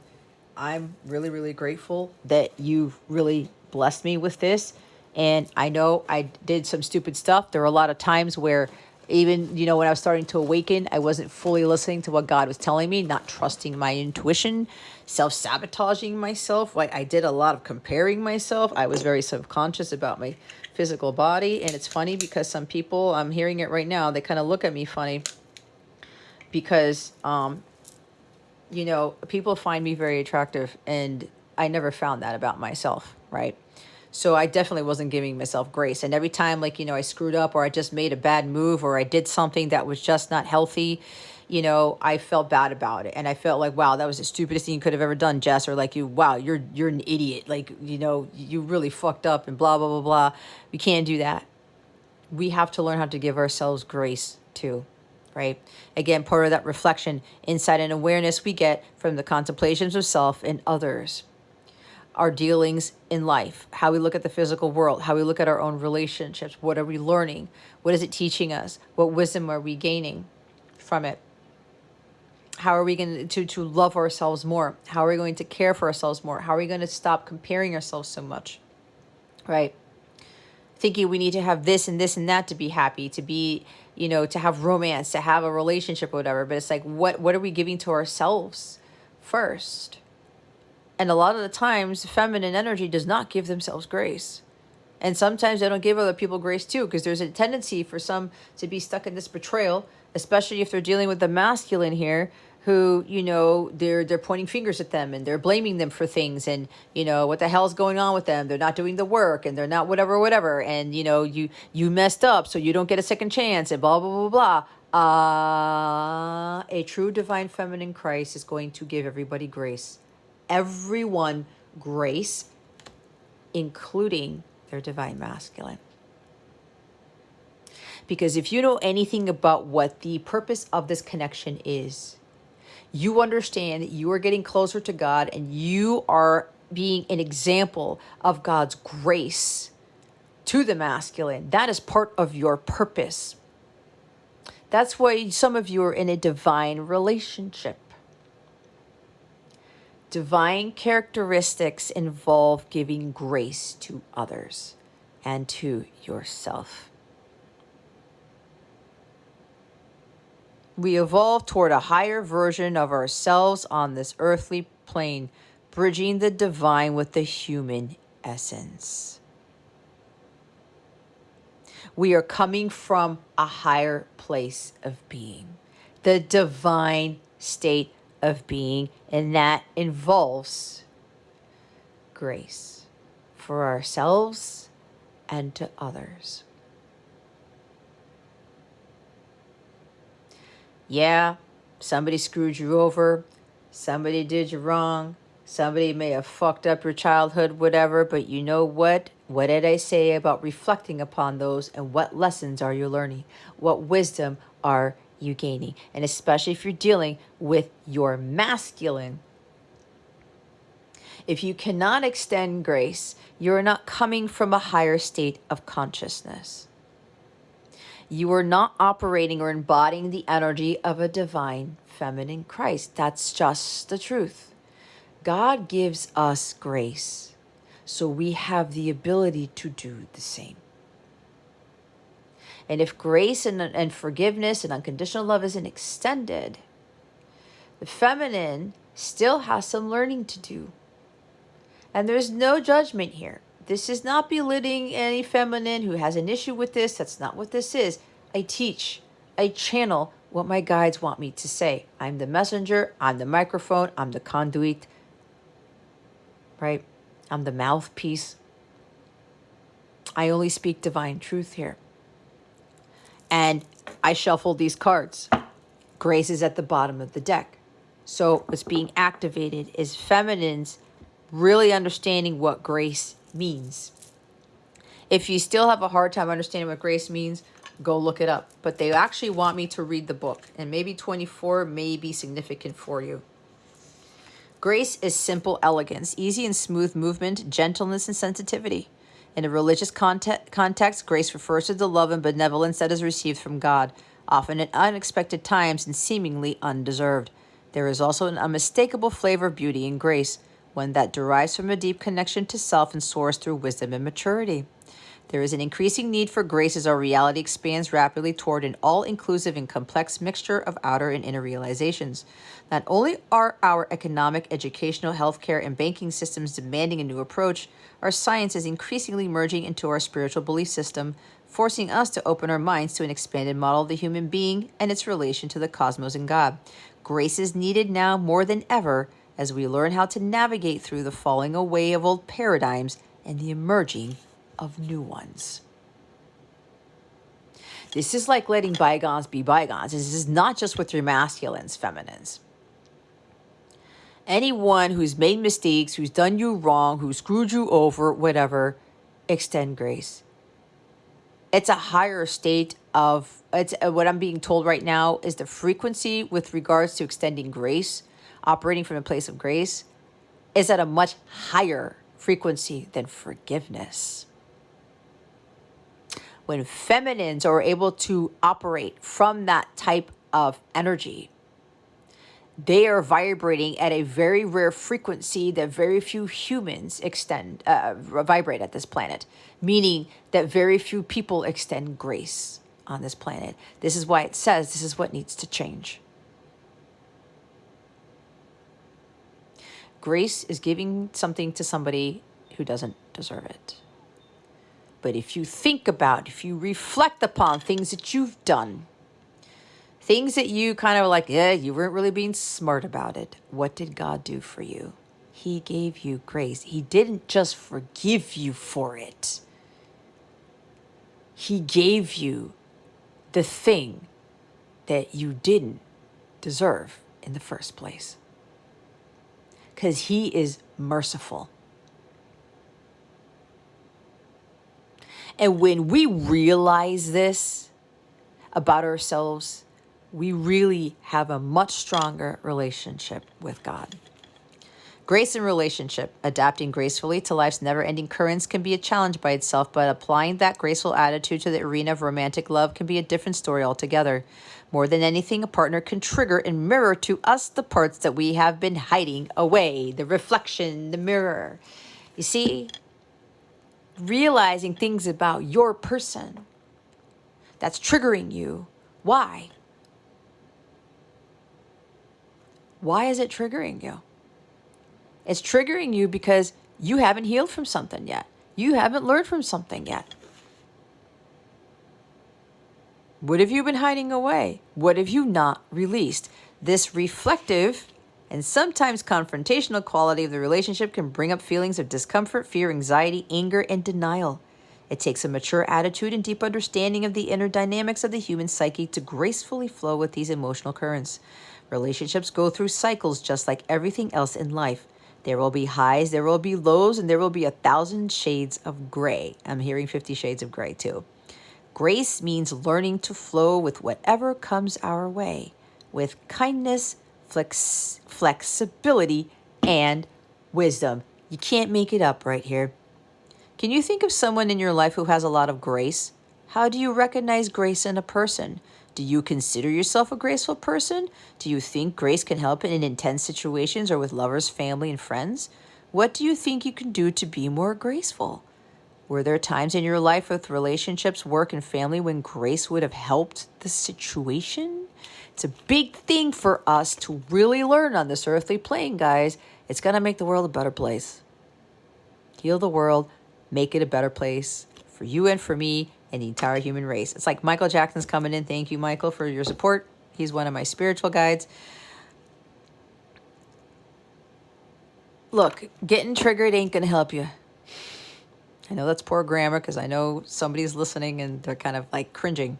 I'm really, really grateful that you've really blessed me with this. And I know I did some stupid stuff. There were a lot of times where even, when I was starting to awaken, I wasn't fully listening to what God was telling me, not trusting my intuition, self-sabotaging myself. Like I did a lot of comparing myself. I was very subconscious about my physical body. And it's funny because some people, I'm hearing it right now, they kind of look at me funny because, people find me very attractive, and I never found that about myself, right? So I definitely wasn't giving myself grace. And every time, I screwed up, or I just made a bad move, or I did something that was just not healthy, I felt bad about it. And I felt like, wow, that was the stupidest thing you could have ever done, Jess. Or wow, you're an idiot. You really fucked up and blah, blah, blah, blah. We can't do that. We have to learn how to give ourselves grace too. Right? Again, part of that reflection, insight, and awareness we get from the contemplations of self and others. Our dealings in life, how we look at the physical world, how we look at our own relationships. What are we learning? What is it teaching us? What wisdom are we gaining from it? How are we going to love ourselves more? How are we going to care for ourselves more? How are we going to stop comparing ourselves so much? Right? Thinking we need to have this and this and that to be happy, to be, to have romance, to have a relationship or whatever. But it's like, what are we giving to ourselves first? And a lot of the times, feminine energy does not give themselves grace. And sometimes they don't give other people grace too, because there's a tendency for some to be stuck in this betrayal, especially if they're dealing with the masculine here, who, they're pointing fingers at them and they're blaming them for things, and, what the hell's going on with them? They're not doing the work, and they're not whatever. And, you messed up, so you don't get a second chance, and blah, blah, blah, blah. A true divine feminine Christ is going to give everybody grace. Everyone grace, including their divine masculine. Because if you know anything about what the purpose of this connection is, you understand that you are getting closer to God, and you are being an example of God's grace to the masculine. That is part of your purpose. That's why some of you are in a divine relationship. Divine characteristics involve giving grace to others and to yourself. We evolve toward a higher version of ourselves on this earthly plane, bridging the divine with the human essence. We are coming from a higher place of being. the divine state of being, and that involves grace for ourselves and to others. Yeah, somebody screwed you over, somebody did you wrong, somebody may have fucked up your childhood, whatever, but you know what? What did I say about reflecting upon those, and what lessons are you learning? What wisdom are you gaining? And especially if you're dealing with your masculine, if you cannot extend grace, you're not coming from a higher state of consciousness. You are not operating or embodying the energy of a divine feminine Christ. That's just the truth. God gives us grace, so we have the ability to do the same. And if grace and forgiveness and unconditional love isn't extended, the feminine still has some learning to do. And there's no judgment here. This is not belittling any feminine who has an issue with this. That's not what this is. I teach, I channel what my guides want me to say. I'm the messenger, I'm the microphone, I'm the conduit, right? I'm the mouthpiece. I only speak divine truth here. And I shuffle these cards. Grace is at the bottom of the deck. So what's being activated is feminines really understanding what grace means. If you still have a hard time understanding what grace means, go look it up. But they actually want me to read the book, and maybe 24 may be significant for you. Grace is simple elegance, easy and smooth movement, gentleness and sensitivity. In a religious context, grace refers to the love and benevolence that is received from God, often at unexpected times and seemingly undeserved. There is also an unmistakable flavor of beauty in grace, one that derives from a deep connection to self and source through wisdom and maturity. There is an increasing need for grace as our reality expands rapidly toward an all-inclusive and complex mixture of outer and inner realizations. Not only are our economic, educational, healthcare, and banking systems demanding a new approach, our science is increasingly merging into our spiritual belief system, forcing us to open our minds to an expanded model of the human being and its relation to the cosmos and God. Grace is needed now more than ever as we learn how to navigate through the falling away of old paradigms and the emerging of new ones. This is like letting bygones be bygones. This is not just with your masculines, feminines. Anyone who's made mistakes, who's done you wrong, who screwed you over, whatever, extend grace. It's a higher state of, what I'm being told right now is the frequency with regards to extending grace, operating from a place of grace, is at a much higher frequency than forgiveness. When feminines are able to operate from that type of energy, they are vibrating at a very rare frequency that very few humans vibrate at this planet, meaning that very few people extend grace on this planet. This is why it says this is what needs to change. Grace is giving something to somebody who doesn't deserve it. But if you think about, if you reflect upon things that you've done, things that you kind of like, yeah, you weren't really being smart about it. What did God do for you? He gave you grace. He didn't just forgive you for it. He gave you the thing that you didn't deserve in the first place. Because He is merciful. And when we realize this about ourselves, we really have a much stronger relationship with God. Grace in relationship, adapting gracefully to life's never-ending currents can be a challenge by itself, but applying that graceful attitude to the arena of romantic love can be a different story altogether. More than anything, a partner can trigger and mirror to us the parts that we have been hiding away, the reflection, the mirror. You see, realizing things about your person that's triggering you. Why? Why is it triggering you? It's triggering you because you haven't healed from something yet. You haven't learned from something yet. What have you been hiding away? What have you not released? This reflective and sometimes confrontational quality of the relationship can bring up feelings of discomfort, fear, anxiety, anger, and denial. It takes a mature attitude and deep understanding of the inner dynamics of the human psyche to gracefully flow with these emotional currents. Relationships go through cycles just like everything else in life. There will be highs, there will be lows, and there will be 1,000 shades of gray. I'm hearing 50 shades of gray too. Grace means learning to flow with whatever comes our way, with kindness, flexibility, and wisdom. You can't make it up right here. Can you think of someone in your life who has a lot of grace? How do you recognize grace in a person? Do you consider yourself a graceful person? Do you think grace can help in intense situations or with lovers, family, and friends? What do you think you can do to be more graceful? Were there times in your life with relationships, work, and family when grace would have helped the situation? It's a big thing for us to really learn on this earthly plane, guys. It's going to make the world a better place. Heal the world, make it a better place for you and for me and the entire human race. It's like Michael Jackson's coming in. Thank you, Michael, for your support. He's one of my spiritual guides. Look, getting triggered ain't going to help you. I know that's poor grammar because I know somebody's listening and they're kind of like cringing.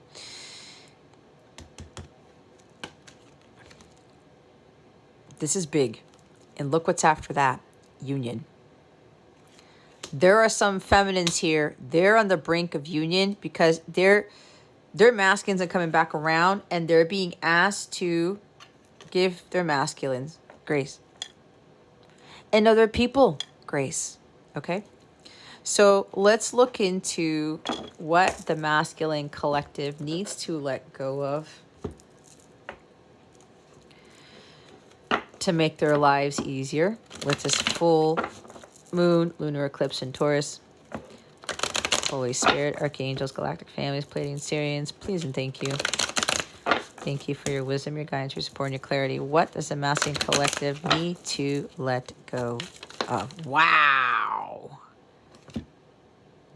This is big. And look what's after that. Union. There are some feminines here. They're on the brink of union because their masculines are coming back around and they're being asked to give their masculines grace. And other people grace. Okay? So let's look into what the masculine collective needs to let go of to make their lives easier with this full moon, lunar eclipse in Taurus. Holy Spirit, Archangels, Galactic Families, Pleiadians, Sirians, please and thank you. Thank you for your wisdom, your guidance, your support, and your clarity. What does the masculine collective need to let go of? Wow.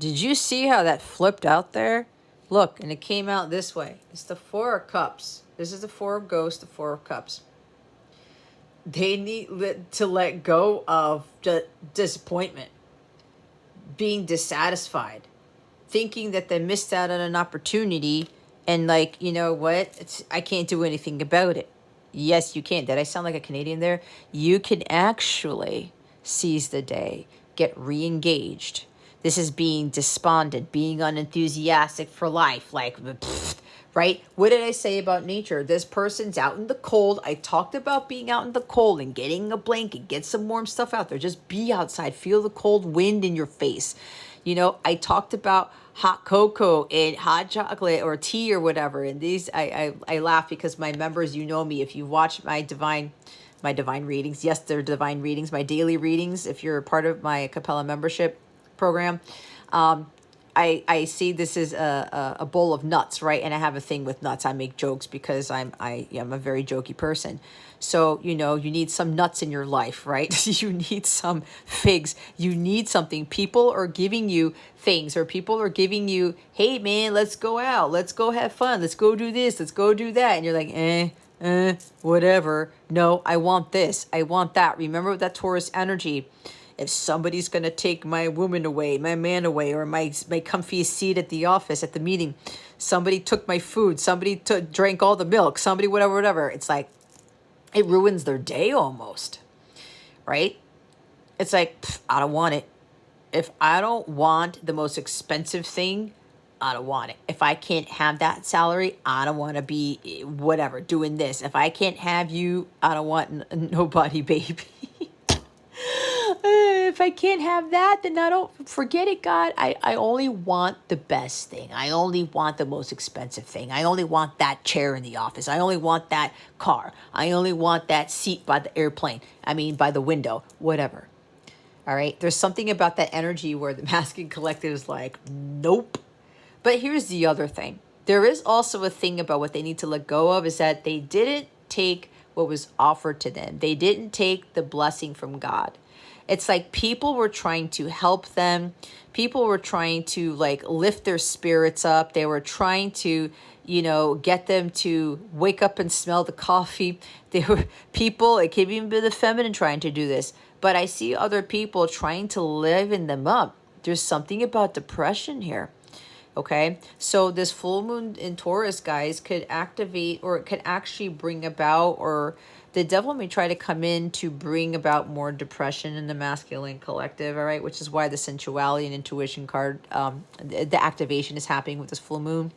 Did you see how that flipped out there? Look, and it came out this way. It's the Four of Cups. This is the Four of Ghosts, the Four of Cups. They need to let go of disappointment, being dissatisfied, thinking that they missed out on an opportunity and like, you know what? I can't do anything about it. Yes, you can. Did I sound like a Canadian there? You can actually seize the day, get re-engaged. This is being despondent, being unenthusiastic for life. Like, pfft, right? What did I say about nature? This person's out in the cold. I talked about being out in the cold and getting a blanket, get some warm stuff out there. Just be outside. Feel the cold wind in your face. You know, I talked about hot cocoa and hot chocolate or tea or whatever. And these, I laugh because my members, you know me, if you watch my divine readings, yes, they're divine readings, my daily readings, if you're a part of my Capella membership program, I see this is a bowl of nuts, right? And I have a thing with nuts. I make jokes because I'm a very jokey person. So, you know, you need some nuts in your life, right? You need some figs. You need something. People are giving you things, or people are giving you, hey, man, let's go out. Let's go have fun. Let's go do this. Let's go do that. And you're like, whatever. No, I want this. I want that. Remember that Taurus energy. If somebody's going to take my woman away, my man away, or my comfiest seat at the office, at the meeting, somebody took my food, somebody drank all the milk, somebody whatever. It's like, it ruins their day almost, right? It's like, I don't want it. If I don't want the most expensive thing, I don't want it. If I can't have that salary, I don't want to be whatever, doing this. If I can't have you, I don't want nobody, baby. If I can't have that, then I don't, forget it, God. I only want the best thing. I only want the most expensive thing. I only want that chair in the office. I only want that car. I only want that seat by the airplane. By the window, whatever. All right. There's something about that energy where the masculine collective is like, nope. But here's the other thing. There is also a thing about what they need to let go of, is that they didn't take what was offered to them. They didn't take the blessing from God. It's like people were trying to help them. People were trying to like lift their spirits up. They were trying to you know, get them to wake up and smell the coffee. There were people, it could even be the feminine trying to do this, but I see other people trying to liven them up. There's something about depression here. Okay, so this full moon in Taurus, guys, could activate, or it could actually bring about, or the devil may try to come in to bring about more depression in the masculine collective, all right, which is why the sensuality and intuition card, the activation is happening with this full moon.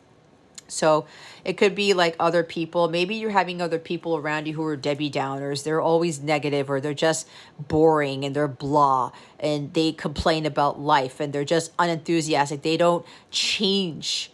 So it could be like other people. Maybe you're having other people around you who are Debbie Downers. They're always negative, or they're just boring and they're blah and they complain about life and they're just unenthusiastic. They don't change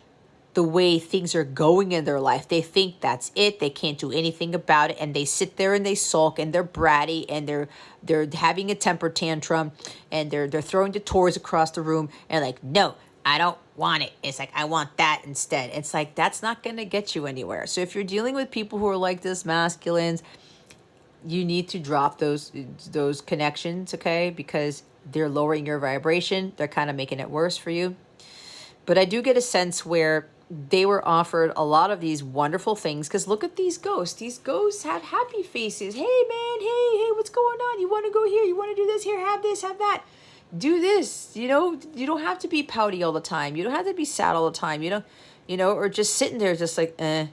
the way things are going in their life. They think that's it. They can't do anything about it. And they sit there and they sulk and they're bratty and they're having a temper tantrum and they're throwing the toys across the room and like, no, I don't want it. It's like, I want that instead. It's like, that's not going to get you anywhere. So if you're dealing with people who are like this, masculines, you need to drop those connections, okay? Because they're lowering your vibration. They're kind of making it worse for you. But I do get a sense where they were offered a lot of these wonderful things, because look at these ghosts. These ghosts have happy faces. Hey, man, hey, what's going on? You want to go here? You want to do this? Here, have this, have that. Do this, you know, you don't have to be pouty all the time. You don't have to be sad all the time. You know, or just sitting there just like, I'm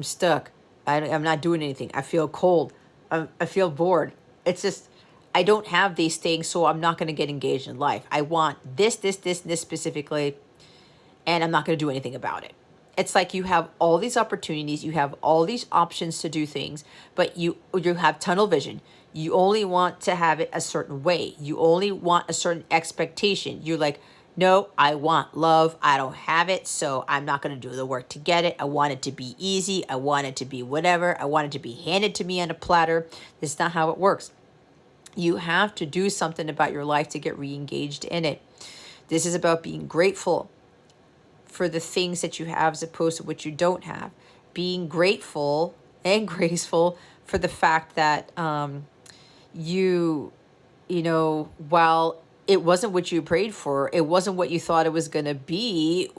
stuck. I'm not doing anything. I feel cold. I feel bored. It's just, I don't have these things, so I'm not going to get engaged in life. I want this specifically, and I'm not going to do anything about it. It's like you have all these opportunities. You have all these options to do things, but you have tunnel vision. You only want to have it a certain way. You only want a certain expectation. You're like, no, I want love. I don't have it, so I'm not going to do the work to get it. I want it to be easy. I want it to be whatever. I want it to be handed to me on a platter. This is not how it works. You have to do something about your life to get re-engaged in it. This is about being grateful for the things that you have as opposed to what you don't have. Being grateful and graceful for the fact that you know, while it wasn't what you prayed for, it wasn't what you thought it was going to be,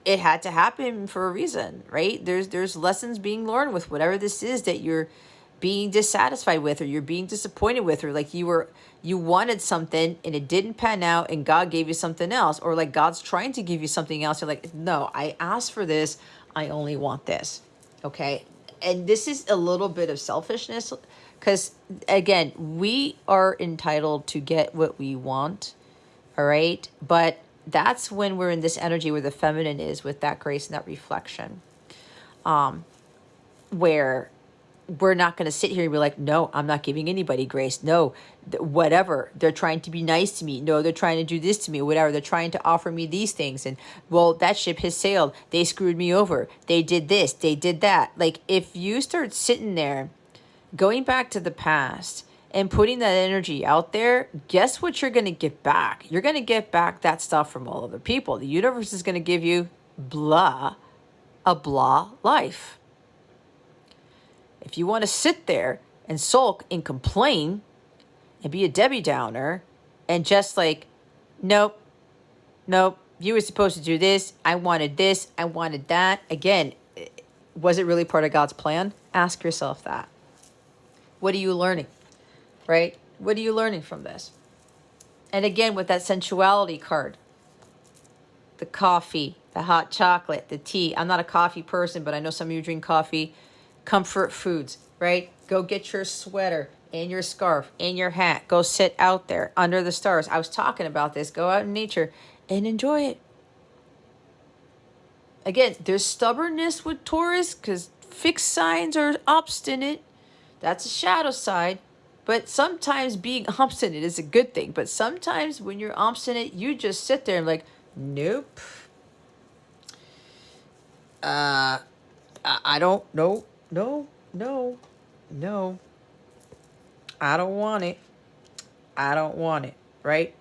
it had to happen for a reason, right? There's lessons being learned with whatever this is that you're being dissatisfied with, or you're being disappointed with, or like you wanted something and it didn't pan out and God gave you something else, or like God's trying to give you something else. You're like, no, I asked for this. I only want this. Okay. And this is a little bit of selfishness, because again, we are entitled to get what we want. All right. But that's when we're in this energy where the feminine is, with that grace and that reflection, where we're not going to sit here and be like, no, I'm not giving anybody grace. No, whatever. They're trying to be nice to me. No, they're trying to do this to me, whatever. They're trying to offer me these things. And, well, that ship has sailed. They screwed me over. They did this. They did that. Like, if you start sitting there, going back to the past and putting that energy out there, guess what you're going to get back? You're going to get back that stuff from all other people. The universe is going to give you a blah life. If you want to sit there and sulk and complain and be a Debbie Downer and just like, nope, you were supposed to do this. I wanted that. Again, was it really part of God's plan? Ask yourself that. What are you learning, right? What are you learning from this? And again, with that sensuality card, the coffee, the hot chocolate, the tea. I'm not a coffee person, but I know some of you drink coffee. Comfort foods, right? Go get your sweater and your scarf and your hat. Go sit out there under the stars. I was talking about this. Go out in nature and enjoy it. Again, there's stubbornness with Taurus because fixed signs are obstinate. That's a shadow side. But sometimes being obstinate is a good thing. But sometimes when you're obstinate, you just sit there and like, nope. I don't know. No. I don't want it, right?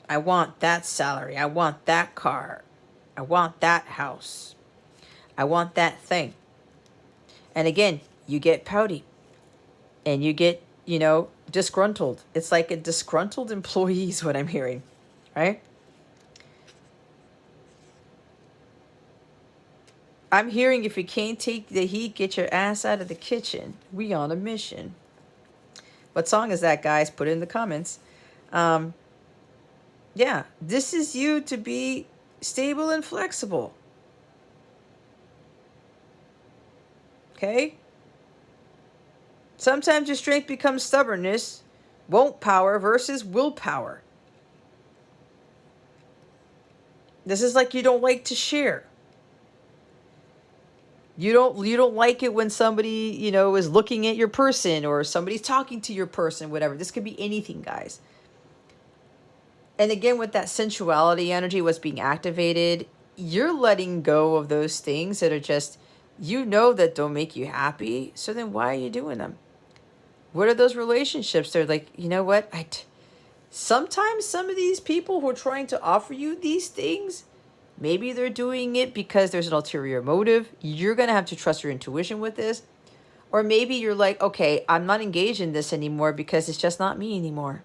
I want that salary. I want that car. I want that house. I want that thing. And again, you get pouty and you get, disgruntled. It's like a disgruntled employee is what I'm hearing, right? I'm hearing if you can't take the heat, get your ass out of the kitchen. We on a mission. What song is that, guys? Put it in the comments. Yeah, this is you to be stable and flexible. Okay? Sometimes your strength becomes stubbornness, won't power versus willpower. This is like you don't like to share. You don't like it when somebody, you know, is looking at your person or somebody's talking to your person, whatever. This could be anything, guys. And again, with that sensuality energy, what's being activated, you're letting go of those things that are just, you know, that don't make you happy. So then why are you doing them? What are those relationships? They're like, you know what? Sometimes some of these people who are trying to offer you these things, maybe they're doing it because there's an ulterior motive. You're going to have to trust your intuition with this. Or maybe you're like, okay, I'm not engaged in this anymore because it's just not me anymore.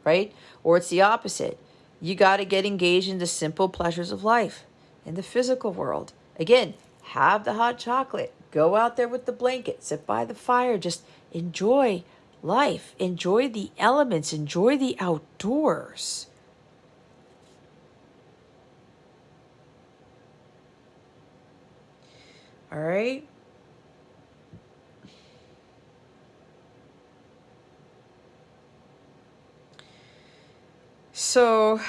Right? Or it's the opposite. You got to get engaged in the simple pleasures of life in the physical world. Again, have the hot chocolate. Go out there with the blanket. Sit by the fire. Just enjoy life. Enjoy the elements. Enjoy the outdoors. All right? So,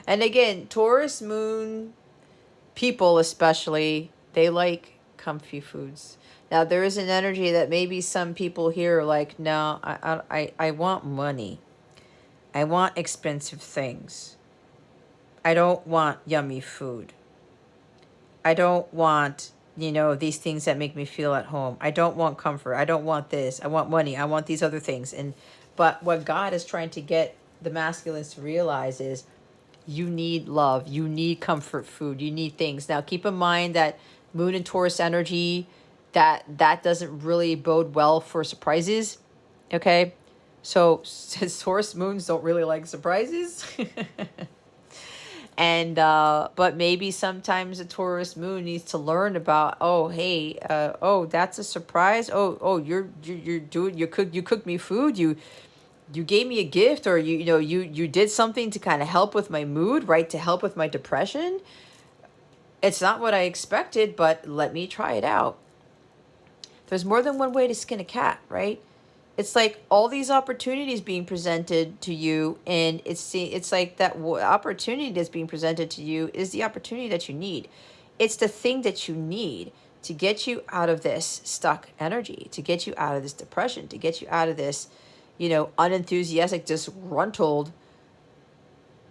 and again, Taurus moon people especially, they like comfy foods. Now, there is an energy that maybe some people here are like, no, I want money. I want expensive things. I don't want yummy food. I don't want, you know, these things that make me feel at home. I don't want comfort. I don't want this. I want money. I want these other things. But what God is trying to get the masculines to realize is you need love. You need comfort food. You need things. Now, keep in mind that Moon and Taurus energy, that doesn't really bode well for surprises. Okay? So, since Taurus moons don't really like surprises. And but maybe sometimes a Taurus moon needs to learn about, oh hey, oh that's a surprise, oh you're doing, you cooked me food, you gave me a gift, or you did something to kind of help with my mood, right, to help with my depression. It's not what I expected, but let me try it out. There's more than one way to skin a cat, right? It's like all these opportunities being presented to you, and it's like that opportunity that's being presented to you is the opportunity that you need. It's the thing that you need to get you out of this stuck energy, to get you out of this depression, to get you out of this, unenthusiastic, disgruntled,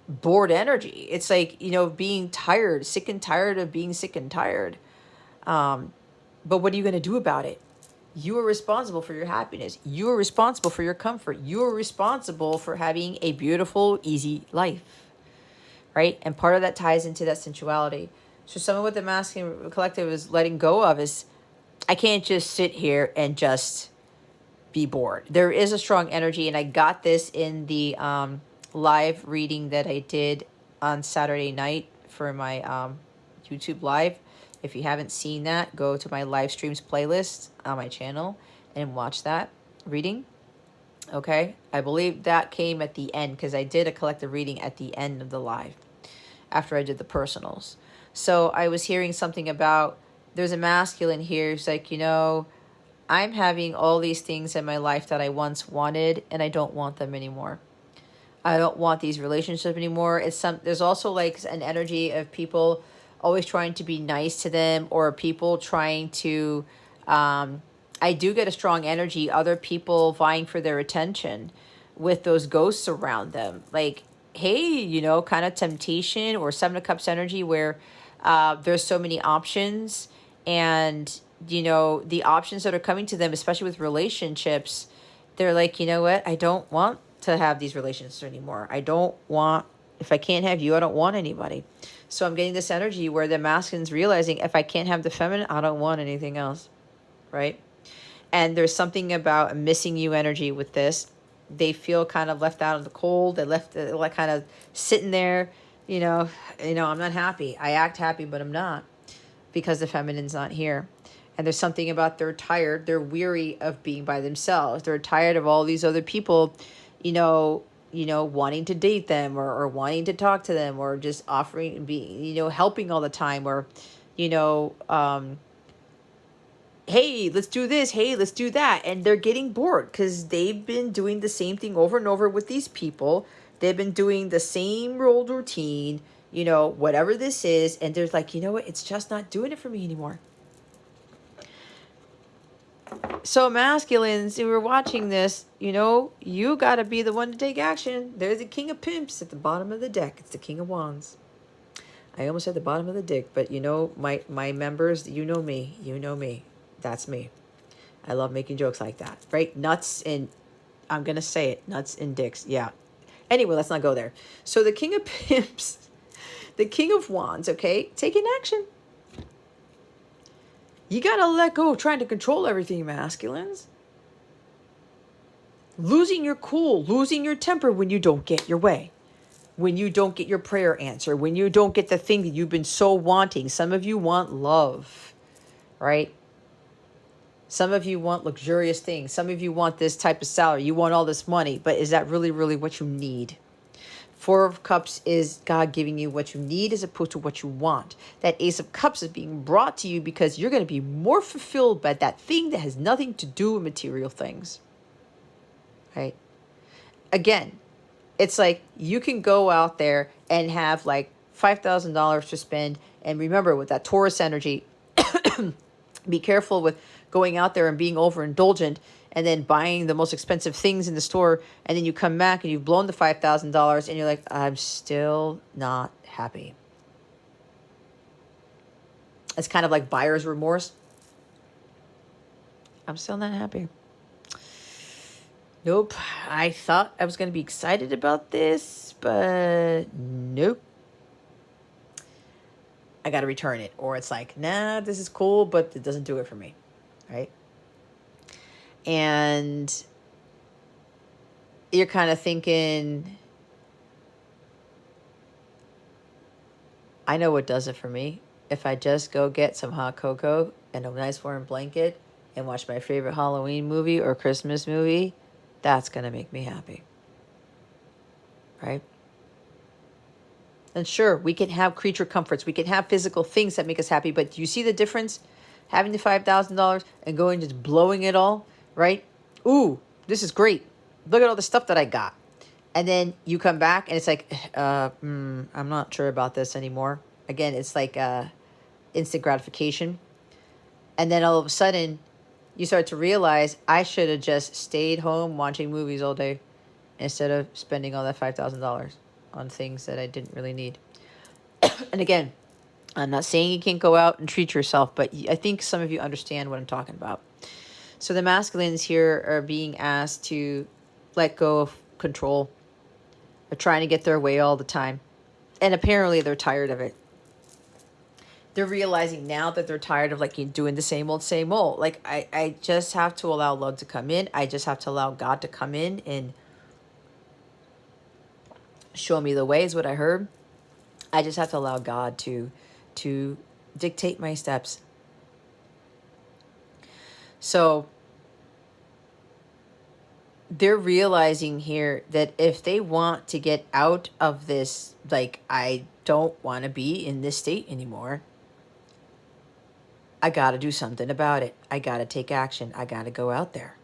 bored energy. It's like, being tired, sick and tired of being sick and tired. But what are you going to do about it? You are responsible for your happiness. You are responsible for your comfort. You are responsible for having a beautiful, easy life, right? And part of that ties into that sensuality. So some of what the masculine collective is letting go of is, I can't just sit here and just be bored. There is a strong energy, and I got this in the live reading that I did on Saturday night for my YouTube live. If you haven't seen that, go to my live streams playlist on my channel and watch that reading. Okay? I believe that came at the end because I did a collective reading at the end of the live after I did the personals. So I was hearing something about, there's a masculine here who's like, I'm having all these things in my life that I once wanted, and I don't want them anymore. I don't want these relationships anymore. There's also like an energy of people always trying to be nice to them, or people trying to, I do get a strong energy, other people vying for their attention with those ghosts around them. Like, hey, kind of temptation, or Seven of Cups energy where there's so many options, and, the options that are coming to them, especially with relationships, they're like, you know what? I don't want to have these relationships anymore. If I can't have you, I don't want anybody. So I'm getting this energy where the masculine's realizing, if I can't have the feminine, I don't want anything else, right? And there's something about a missing you energy with this. They feel kind of left out in the cold. They're kind of sitting there. You know, I'm not happy. I act happy, but I'm not, because the feminine's not here. And there's something about they're tired. They're weary of being by themselves. They're tired of all these other people, wanting to date them, or wanting to talk to them, or just offering, helping all the time, or, hey, let's do this. Hey, let's do that. And they're getting bored because they've been doing the same thing over and over with these people. They've been doing the same old routine, whatever this is. And they're like, you know what? It's just not doing it for me anymore. So masculines, if we're watching this, you got to be the one to take action. There's the King of Pimps at the bottom of the deck. It's the King of Wands. I almost said the bottom of the deck, but my members, you know me. That's me. I love making jokes like that, right? Nuts and, I'm going to say it, nuts and dicks. Yeah. Anyway, let's not go there. So the King of Pimps, the King of Wands, okay, taking action. You got to let go of trying to control everything, masculines. Losing your cool, losing your temper when you don't get your way. When you don't get your prayer answer. When you don't get the thing that you've been so wanting. Some of you want love, right? Some of you want luxurious things. Some of you want this type of salary. You want all this money. But is that really, really what you need? Four of Cups is God giving you what you need as opposed to what you want. That Ace of Cups is being brought to you because you're going to be more fulfilled by that thing that has nothing to do with material things. Right? Again, it's like you can go out there and have like $5,000 to spend. And remember, with that Taurus energy, be careful with going out there and being overindulgent and then buying the most expensive things in the store. And then you come back and you've blown the $5,000 and you're like, I'm still not happy. It's kind of like buyer's remorse. I'm still not happy. Nope. I thought I was going to be excited about this, but nope. I got to return it. Or it's like, nah, this is cool, but it doesn't do it for me. Right? And you're kind of thinking, I know what does it for me. If I just go get some hot cocoa and a nice warm blanket and watch my favorite Halloween movie or Christmas movie, that's going to make me happy. Right? And sure, we can have creature comforts. We can have physical things that make us happy. But do you see the difference? Having the $5,000 and going just blowing it all, right? Ooh, this is great. Look at all the stuff that I got. And then you come back and it's like, I'm not sure about this anymore. Again, it's like instant gratification. And then all of a sudden, you start to realize I should have just stayed home watching movies all day instead of spending all that $5,000 on things that I didn't really need. And again, I'm not saying you can't go out and treat yourself, but I think some of you understand what I'm talking about. So the masculines here are being asked to let go of control. They're trying to get their way all the time. And apparently they're tired of it. They're realizing now that they're tired of like doing the same old, same old. Like I just have to allow love to come in. I just have to allow God to come in and show me the way is what I heard. I just have to allow God to dictate my steps. So they're realizing here that if they want to get out of this, like, I don't want to be in this state anymore, I got to do something about it. I got to take action. I got to go out there.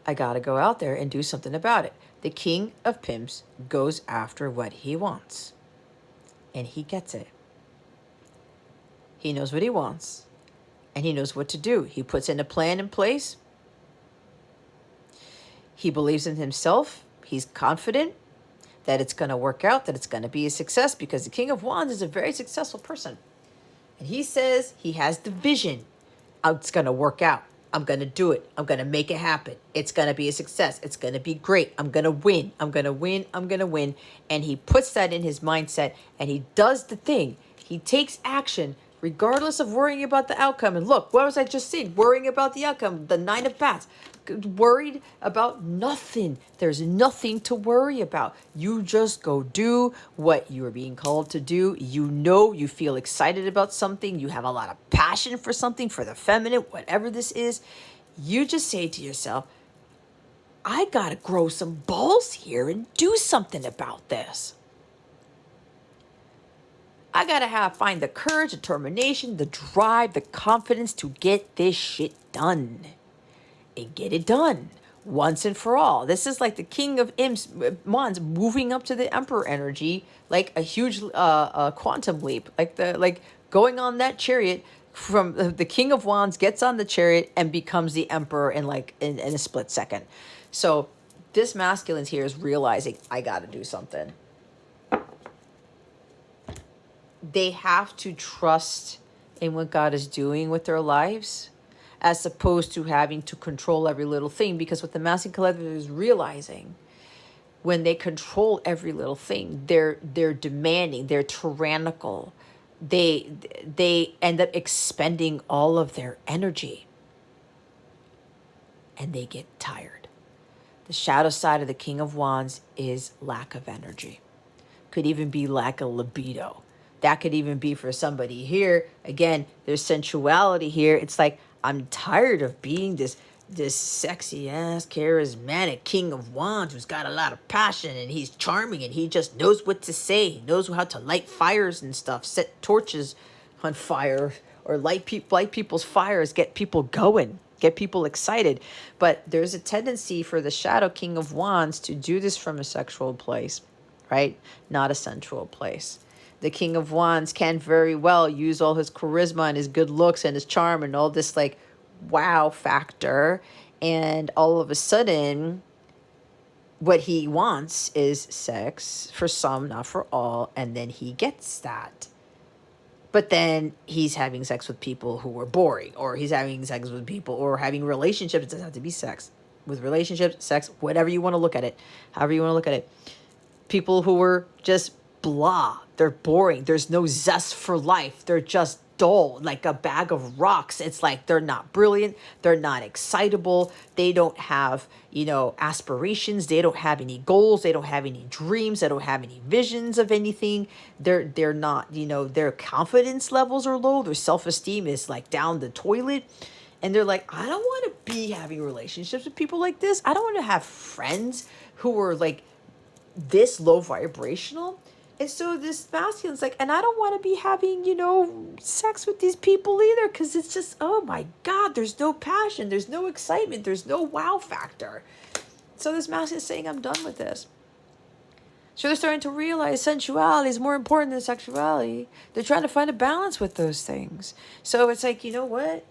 I got to go out there and do something about it. The King of Pimps goes after what he wants. And he gets it. He knows what he wants. And he knows what to do. He puts in a plan in place. He believes in himself. He's confident that it's going to work out, that it's going to be a success, because the King of Wands is a very successful person. And he says he has the vision. It's going to work out. I'm going to do it. I'm going to make it happen. It's going to be a success. It's going to be great. I'm going to win. I'm going to win. I'm going to win. And he puts that in his mindset and he does the thing. He takes action regardless of worrying about the outcome. And look, what was I just saying? Worrying about the outcome, the 9 of Bats. worried about nothing. There's nothing to worry about. You just go do what you're being called to do. You feel excited about something. You have a lot of passion for something, for the feminine, whatever this is. You just say to yourself, I got to grow some balls here and do something about this. I got to find the courage, determination, the drive, the confidence to get this shit done. And get it done once and for all. This is like the King of Wands moving up to the Emperor energy, like a huge quantum leap. Like going on that chariot from the King of Wands gets on the chariot and becomes the Emperor in a split second. So this masculine here is realizing, I got to do something. They have to trust in what God is doing with their lives, as opposed to having to control every little thing. Because what the masculine collective is realizing, when they control every little thing, they're demanding, they're tyrannical. They end up expending all of their energy, and they get tired. The shadow side of the King of Wands is lack of energy. Could even be lack of libido. That could even be for somebody here. Again, there's sensuality here. It's like, I'm tired of being this sexy ass, charismatic King of Wands who's got a lot of passion, and he's charming, and he just knows what to say. He knows how to light fires and stuff, set torches on fire, or light people's fires, get people going, get people excited. But there's a tendency for the shadow King of Wands to do this from a sexual place, right? Not a sensual place. The King of Wands can very well use all his charisma and his good looks and his charm and all this like wow factor. And all of a sudden, what he wants is sex for some, not for all. And then he gets that. But then he's having sex with people who are boring, or he's having sex with people, or having relationships. It doesn't have to be sex. With relationships, sex, whatever you want to look at it, however you want to look at it. People who are just blah. They're boring. There's no zest for life. They're just dull, like a bag of rocks. It's like they're not brilliant. They're not excitable. They don't have, aspirations. They don't have any goals. They don't have any dreams. They don't have any visions of anything. They're not, their confidence levels are low. Their self-esteem is like down the toilet. And they're like, I don't want to be having relationships with people like this. I don't want to have friends who are like this low vibrational. And so this masculine's like, and I don't want to be having, sex with these people either, because it's just, oh my God, there's no passion, there's no excitement, there's no wow factor. So this masculine is saying, I'm done with this. So they're starting to realize sensuality is more important than sexuality. They're trying to find a balance with those things. So it's like, you know what?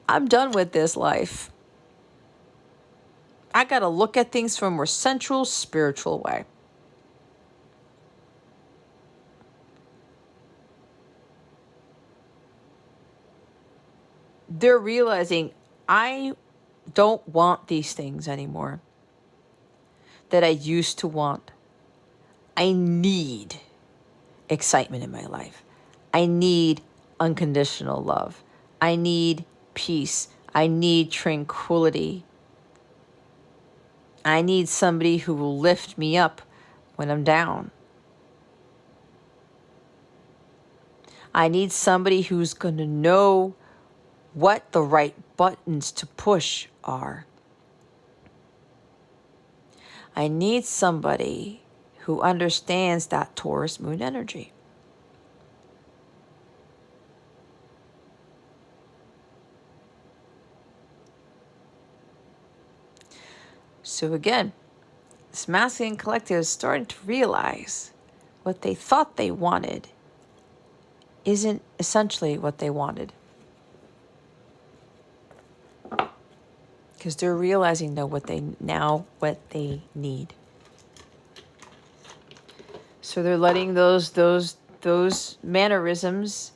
I'm done with this life. I got to look at things from a more sensual, spiritual way. They're realizing, I don't want these things anymore that I used to want. I need excitement in my life. I need unconditional love. I need peace. I need tranquility. I need somebody who will lift me up when I'm down. I need somebody who's going to know what the right buttons to push are. I need somebody who understands that Taurus moon energy. So again, this masculine collective is starting to realize what they thought they wanted isn't essentially what they wanted. Because they're realizing what they need. So they're letting those mannerisms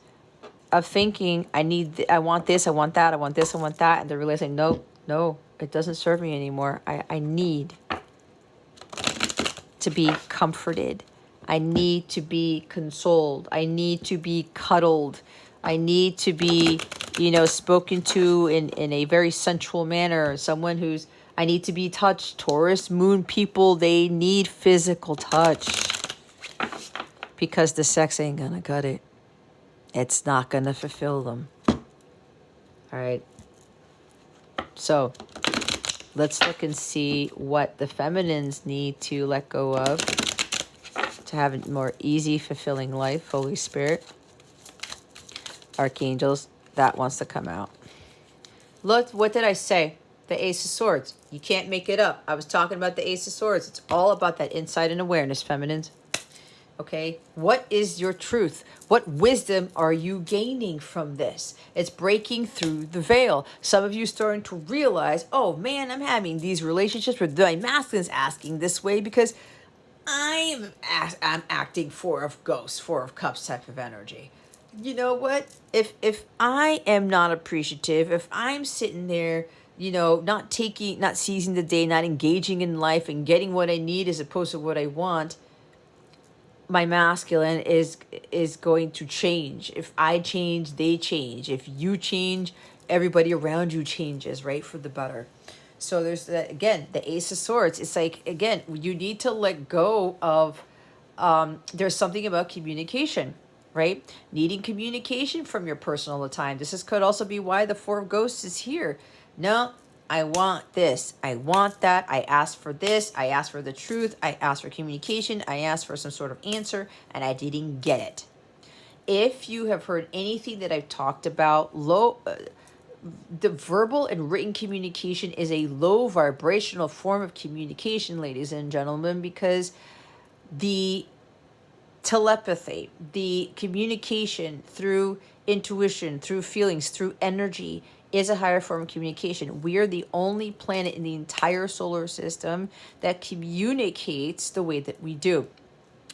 of thinking, I want this, I want that, I want this, I want that, and they're realizing, no, it doesn't serve me anymore. I need to be comforted. I need to be consoled. I need to be cuddled. I need to be, you know, spoken to in a very sensual manner. Someone who's, I need to be touched. Taurus moon people, they need physical touch. Because the sex ain't gonna cut it. It's not gonna fulfill them. All right. So let's look and see what the feminines need to let go of to have a more easy, fulfilling life. Holy Spirit. Archangels, that wants to come out. Look, what did I say? The Ace of Swords. You can't make it up. I was talking about the Ace of Swords. It's all about that insight and awareness, feminines. Okay, what is your truth? What wisdom are you gaining from this? It's breaking through the veil. Some of you starting to realize, oh man, I'm having these relationships where my masculine's asking this way because I'm acting Four of Ghosts, Four of Cups type of energy. You know what? If I am not appreciative, if I'm sitting there, you know, not seizing the day, not engaging in life and getting what I need as opposed to what I want, my masculine is going to change. If I change, they change. If you change, everybody around you changes, right? For the better. So there's that, again, the Ace of Swords. It's like, again, you need to let go of, there's something about communication, right? Needing communication from your person all the time. Could also be why the Four of Ghosts is here. No, I want this. I want that. I asked for this. I asked for the truth. I asked for communication. I asked for some sort of answer, and I didn't get it. If you have heard anything that I've talked about, the verbal and written communication is a low vibrational form of communication, ladies and gentlemen, because the telepathy, the communication through intuition, through feelings, through energy is a higher form of communication. We are the only planet in the entire solar system that communicates the way that we do,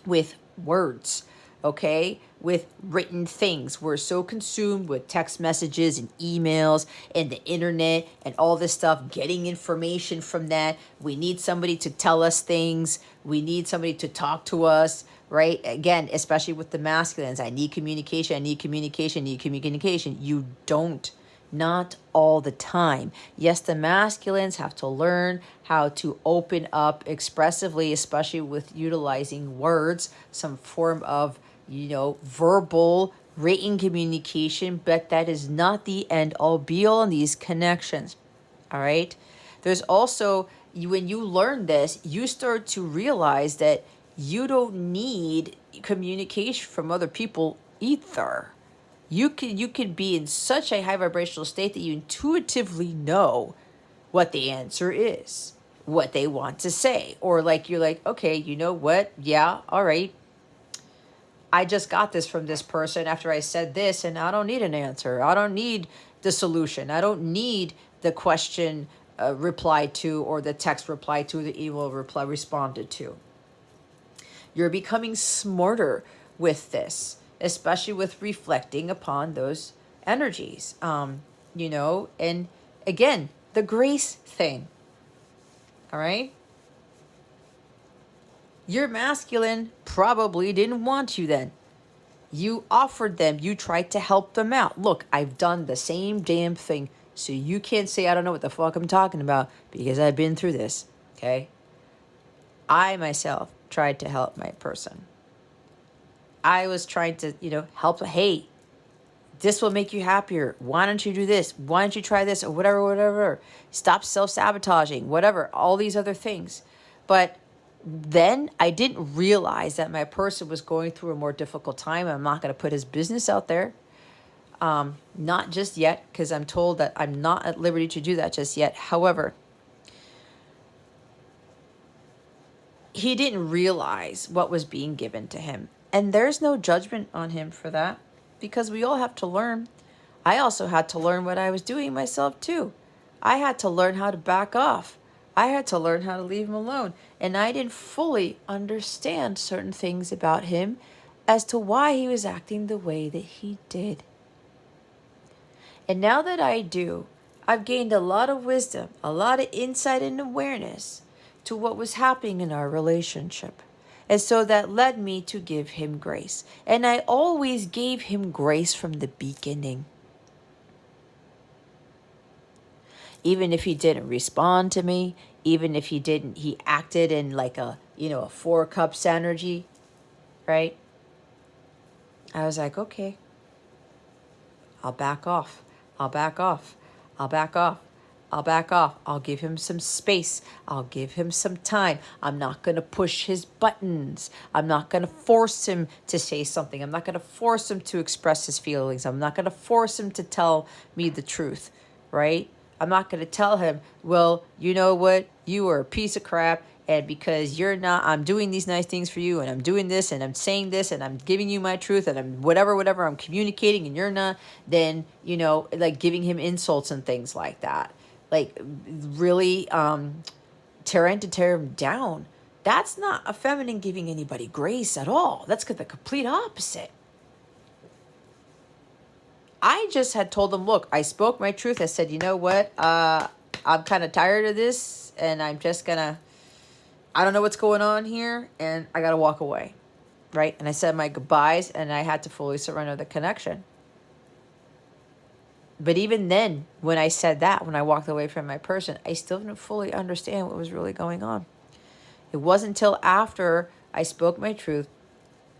with words, okay? With written things. We're so consumed with text messages and emails and the internet and all this stuff, getting information from that. We need somebody to tell us things. We need somebody to talk to us, right? Again, especially with the masculines. I need communication, I need communication, I need communication. You don't. Not all the time. Yes, the masculines have to learn how to open up expressively, especially with utilizing words, some form of, you know, verbal, written communication, but that is not the end all be all in these connections. All right. There's also, when you learn this, you start to realize that you don't need communication from other people either. You could be in such a high vibrational state that you intuitively know what the answer is, what they want to say. Or like, you're like, okay, you know what? Yeah, all right. I just got this from this person after I said this, and I don't need an answer. I don't need the solution. I don't need the question replied to, or the text replied to, the email responded to. You're becoming smarter with this, especially with reflecting upon those energies, you know, and again, the grace thing. All right. Your masculine probably didn't want you then. You offered them, you tried to help them out. Look, I've done the same damn thing. So you can't say I don't know what the fuck I'm talking about, because I've been through this. Okay. I myself tried to help my person. I was trying to, you know, help. Hey, this will make you happier. Why don't you do this? Why don't you try this? Or whatever. Stop self-sabotaging, whatever, all these other things. But then I didn't realize that my person was going through a more difficult time. I'm not going to put his business out there. Not just yet, because I'm told that I'm not at liberty to do that just yet. However, he didn't realize what was being given to him. And there's no judgment on him for that, because we all have to learn. I also had to learn what I was doing myself too. I had to learn how to back off. I had to learn how to leave him alone. And I didn't fully understand certain things about him as to why he was acting the way that he did. And now that I do, I've gained a lot of wisdom, a lot of insight and awareness to what was happening in our relationship. And so that led me to give him grace. And I always gave him grace from the beginning. Even if he didn't respond to me, even if he acted in like a, a 4 cups energy, right? I was like, okay, I'll back off. I'll back off. I'll back off. I'll back off. I'll give him some space. I'll give him some time. I'm not going to push his buttons. I'm not going to force him to say something. I'm not going to force him to express his feelings. I'm not going to force him to tell me the truth, right? I'm not going to tell him, well, you know what? You are a piece of crap. And because you're not, I'm doing these nice things for you, and I'm doing this, and I'm saying this, and I'm giving you my truth, and I'm whatever I'm communicating, and you're not, then, like giving him insults and things like that. Like really trying to tear him down. That's not a feminine giving anybody grace at all. That's the complete opposite. I just had told him, look, I spoke my truth. I said, you know what? I'm kind of tired of this, and I'm just going to, I don't know what's going on here, and I got to walk away, right? And I said my goodbyes, and I had to fully surrender the connection. But even then, when I said that, when I walked away from my person, I still didn't fully understand what was really going on. It wasn't until after I spoke my truth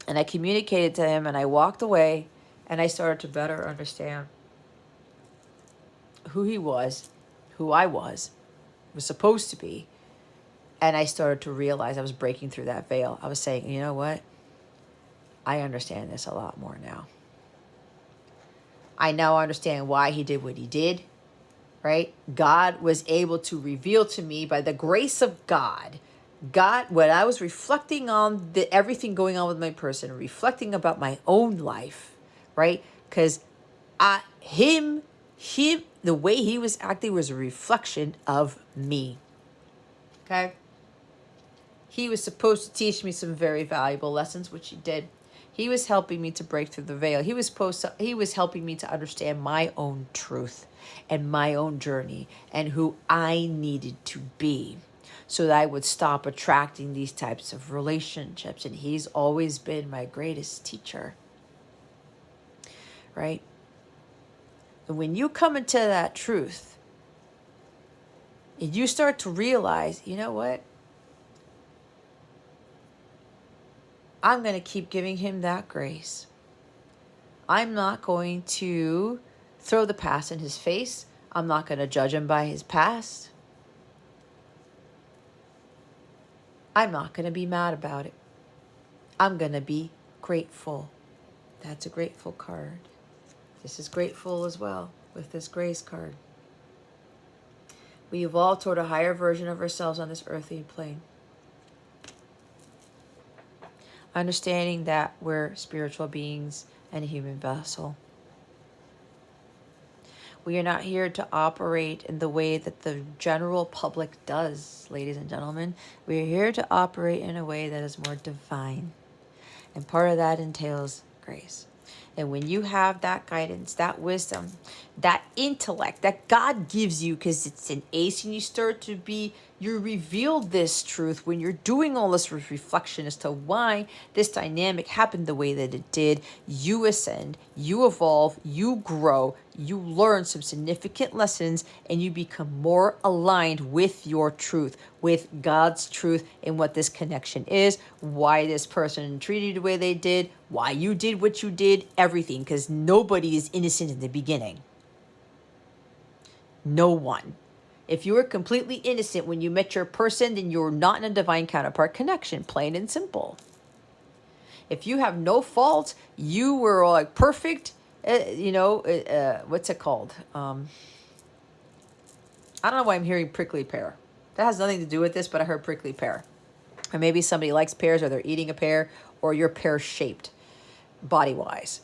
and I communicated to him and I walked away and I started to better understand who he was, who I was supposed to be. And I started to realize I was breaking through that veil. I was saying, you know what? I understand this a lot more now. I now understand why he did what he did, right? God was able to reveal to me by the grace of God, when I was reflecting on everything going on with my person, reflecting about my own life, right? Because the way he was acting was a reflection of me, okay? He was supposed to teach me some very valuable lessons, which he did. He was helping me to break through the veil. He was helping me to understand my own truth and my own journey and who I needed to be so that I would stop attracting these types of relationships. And he's always been my greatest teacher, right? And when you come into that truth and you start to realize, you know what? I'm going to keep giving him that grace. I'm not going to throw the past in his face. I'm not going to judge him by his past. I'm not going to be mad about it. I'm going to be grateful. That's a grateful card. This is grateful as well with this grace card. We evolve toward a higher version of ourselves on this earthly plane. Understanding that we're spiritual beings and a human vessel. We are not here to operate in the way that the general public does, ladies and gentlemen. We are here to operate in a way that is more divine. And part of that entails grace. And when you have that guidance, that wisdom, that intellect that God gives you, because it's an ace, and you reveal this truth when you're doing all this reflection as to why this dynamic happened the way that it did. You ascend, you evolve, you grow, you learn some significant lessons, and you become more aligned with your truth, with God's truth, and what this connection is, why this person treated you the way they did, why you did what you did, everything, because nobody is innocent in the beginning. No one. If you were completely innocent when you met your person, then you're not in a divine counterpart connection, plain and simple. If you have no fault, you were like perfect, what's it called? I don't know why I'm hearing prickly pear. That has nothing to do with this, but I heard prickly pear. Or maybe somebody likes pears, or they're eating a pear, or you're pear-shaped body-wise.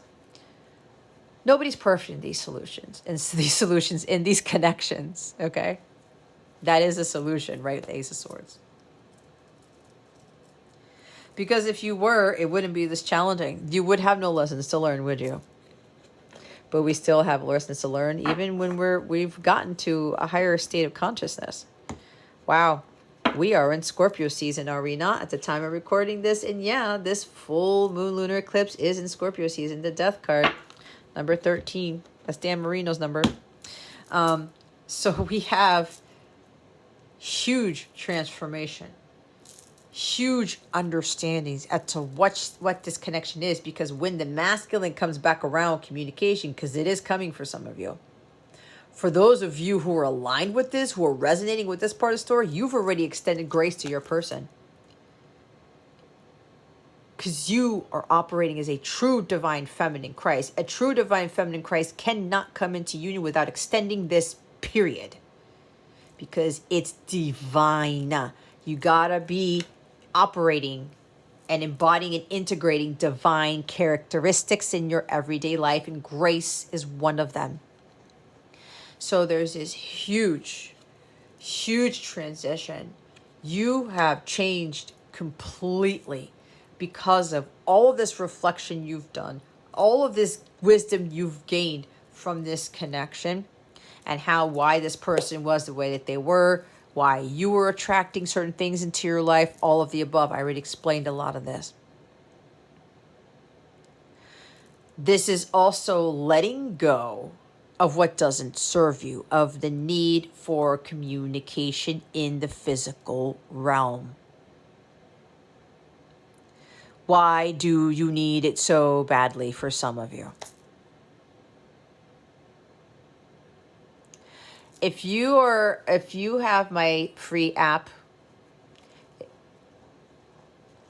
Nobody's perfect in these solutions, in these connections, okay? That is a solution, right? The Ace of Swords. Because if you were, it wouldn't be this challenging. You would have no lessons to learn, would you? But we still have lessons to learn, even when we've gotten to a higher state of consciousness. Wow. We are in Scorpio season, are we not? At the time of recording this. And yeah, this full moon lunar eclipse is in Scorpio season. The death card, number 13. That's Dan Marino's number. So we have huge transformation, huge understandings as to what this connection is, because when the masculine comes back around, communication, because it is coming for some of you. For those of you who are aligned with this, who are resonating with this part of the story, you've already extended grace to your person. Because you are operating as a true divine feminine Christ. A true divine feminine Christ cannot come into union without extending this period. Because it's divine. You gotta be operating and embodying and integrating divine characteristics in your everyday life. And grace is one of them. So there's this huge, huge transition. You have changed completely because of all of this reflection you've done, all of this wisdom you've gained from this connection, and why this person was the way that they were, why you were attracting certain things into your life, all of the above. I already explained a lot of this. This is also letting go of what doesn't serve you, of the need for communication in the physical realm. Why do you need it so badly for some of you? If you have my free app,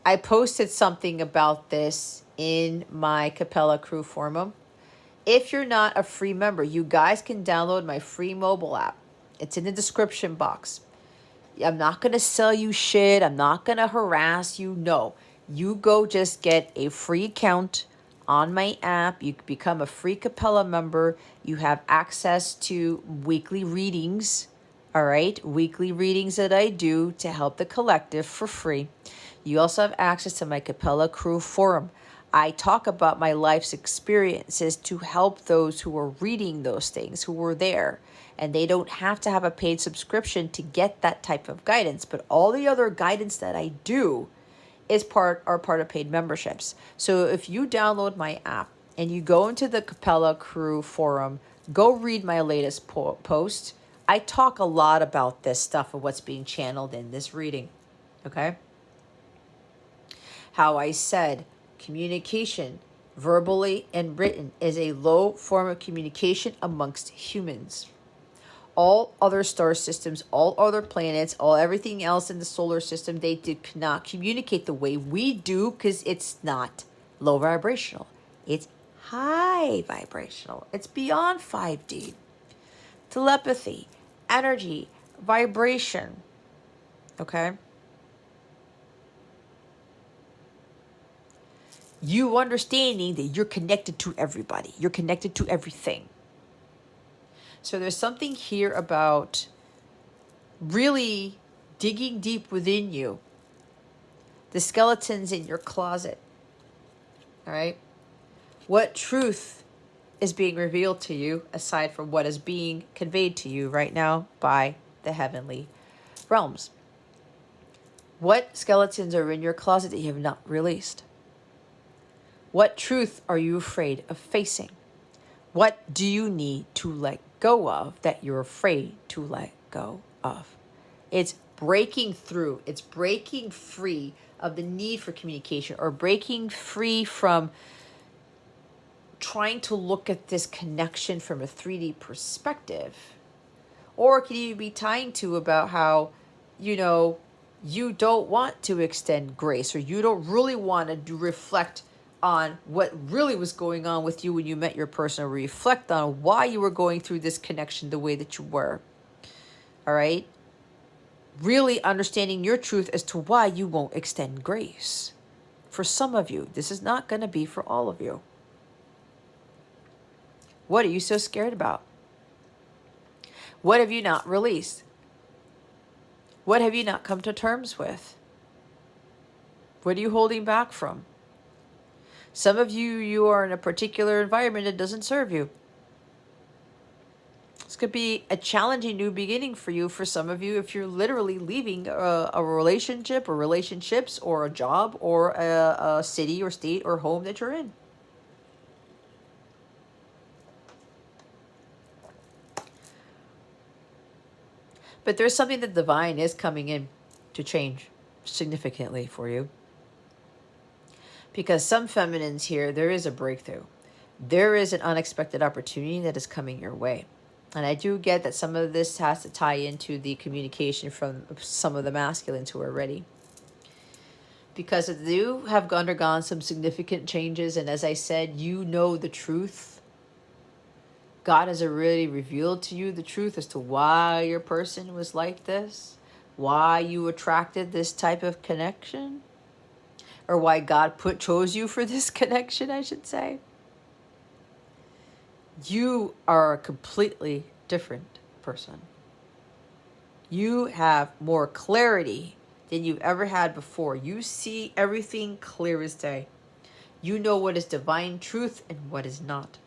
I posted something about this in my Capella crew forum. If you're not a free member, you guys can download my free mobile app. It's in the description box. I'm not going to sell you shit. I'm not going to harass you. No, you go just get a free account on my app. You become a free Capella member. You have access to weekly readings. All right. Weekly readings that I do to help the collective for free. You also have access to my Capella crew forum. I talk about my life's experiences to help those who are reading those things, who were there. And they don't have to have a paid subscription to get that type of guidance. But all the other guidance that I do are part of paid memberships. So if you download my app and you go into the Capella crew forum, go read my latest post. I talk a lot about this stuff of what's being channeled in this reading. Okay? How I said, communication, verbally and written, is a low form of communication amongst humans. All other star systems, all other planets, everything else in the solar system, they did not communicate the way we do, because it's not low vibrational. It's high vibrational. It's beyond 5D. Telepathy, energy, vibration. Okay? You understanding that you're connected to everybody. You're connected to everything. So there's something here about really digging deep within you. The skeletons in your closet. All right? What truth is being revealed to you aside from what is being conveyed to you right now by the heavenly realms? What skeletons are in your closet that you have not released? What truth are you afraid of facing? What do you need to let go of that you're afraid to let go of? It's breaking through. It's breaking free of the need for communication, or breaking free from trying to look at this connection from a 3D perspective. Or it could even be tying to about how, you don't want to extend grace, or you don't really want to reflect on what really was going on with you when you met your person, or reflect on why you were going through this connection the way that you were. All right? Really understanding your truth as to why you won't extend grace. For some of you, this is not going to be for all of you. What are you so scared about? What have you not released? What have you not come to terms with? What are you holding back from? Some of you are in a particular environment that doesn't serve you. This could be a challenging new beginning for you. For some of you, if you're literally leaving a relationship or relationships or a job or a city or state or home that you're in. But there's something that divine is coming in to change significantly for you. Because some feminines here, there is a breakthrough. There is an unexpected opportunity that is coming your way. And I do get that some of this has to tie into the communication from some of the masculines who are ready. Because you have undergone some significant changes. And as I said, you know the truth. God has already revealed to you the truth as to why your person was like this. Why you attracted this type of connection. Or why God chose you for this connection, I should say. You are a completely different person. You have more clarity than you've ever had before. You see everything clear as day. You know what is divine truth and what is not.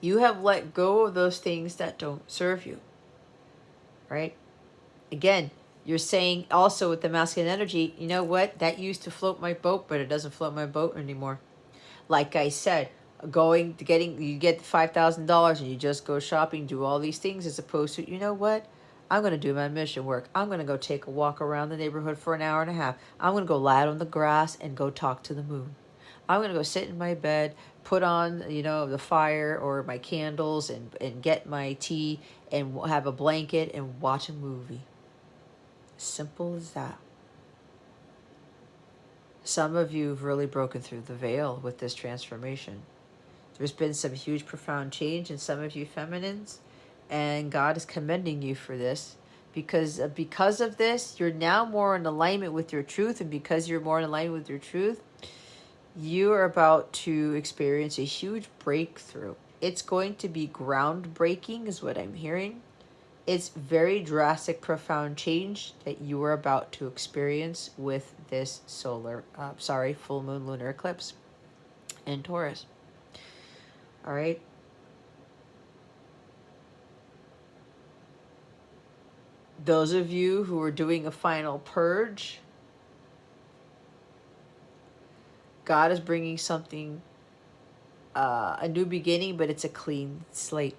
You have let go of those things that don't serve you. Right? Again, you're saying also with the masculine energy, you know what? That used to float my boat, but it doesn't float my boat anymore. Like I said, you get $5,000 and you just go shopping, do all these things, as opposed to, you know what? I'm going to do my mission work. I'm going to go take a walk around the neighborhood for an hour and a half. I'm going to go lie on the grass and go talk to the moon. I'm going to go sit in my bed, put on, the fire or my candles and get my tea and have a blanket and watch a movie. Simple as that. Some of you have really broken through the veil with this transformation. There's been some huge, profound change in some of you feminines, and God is commending you for this because of this, you're now more in alignment with your truth, and because you're more in alignment with your truth, you are about to experience a huge breakthrough. It's going to be groundbreaking, is what I'm hearing. It's very drastic, profound change that you are about to experience with this full moon lunar eclipse in Taurus. All right. Those of you who are doing a final purge, God is bringing something, a new beginning, but it's a clean slate.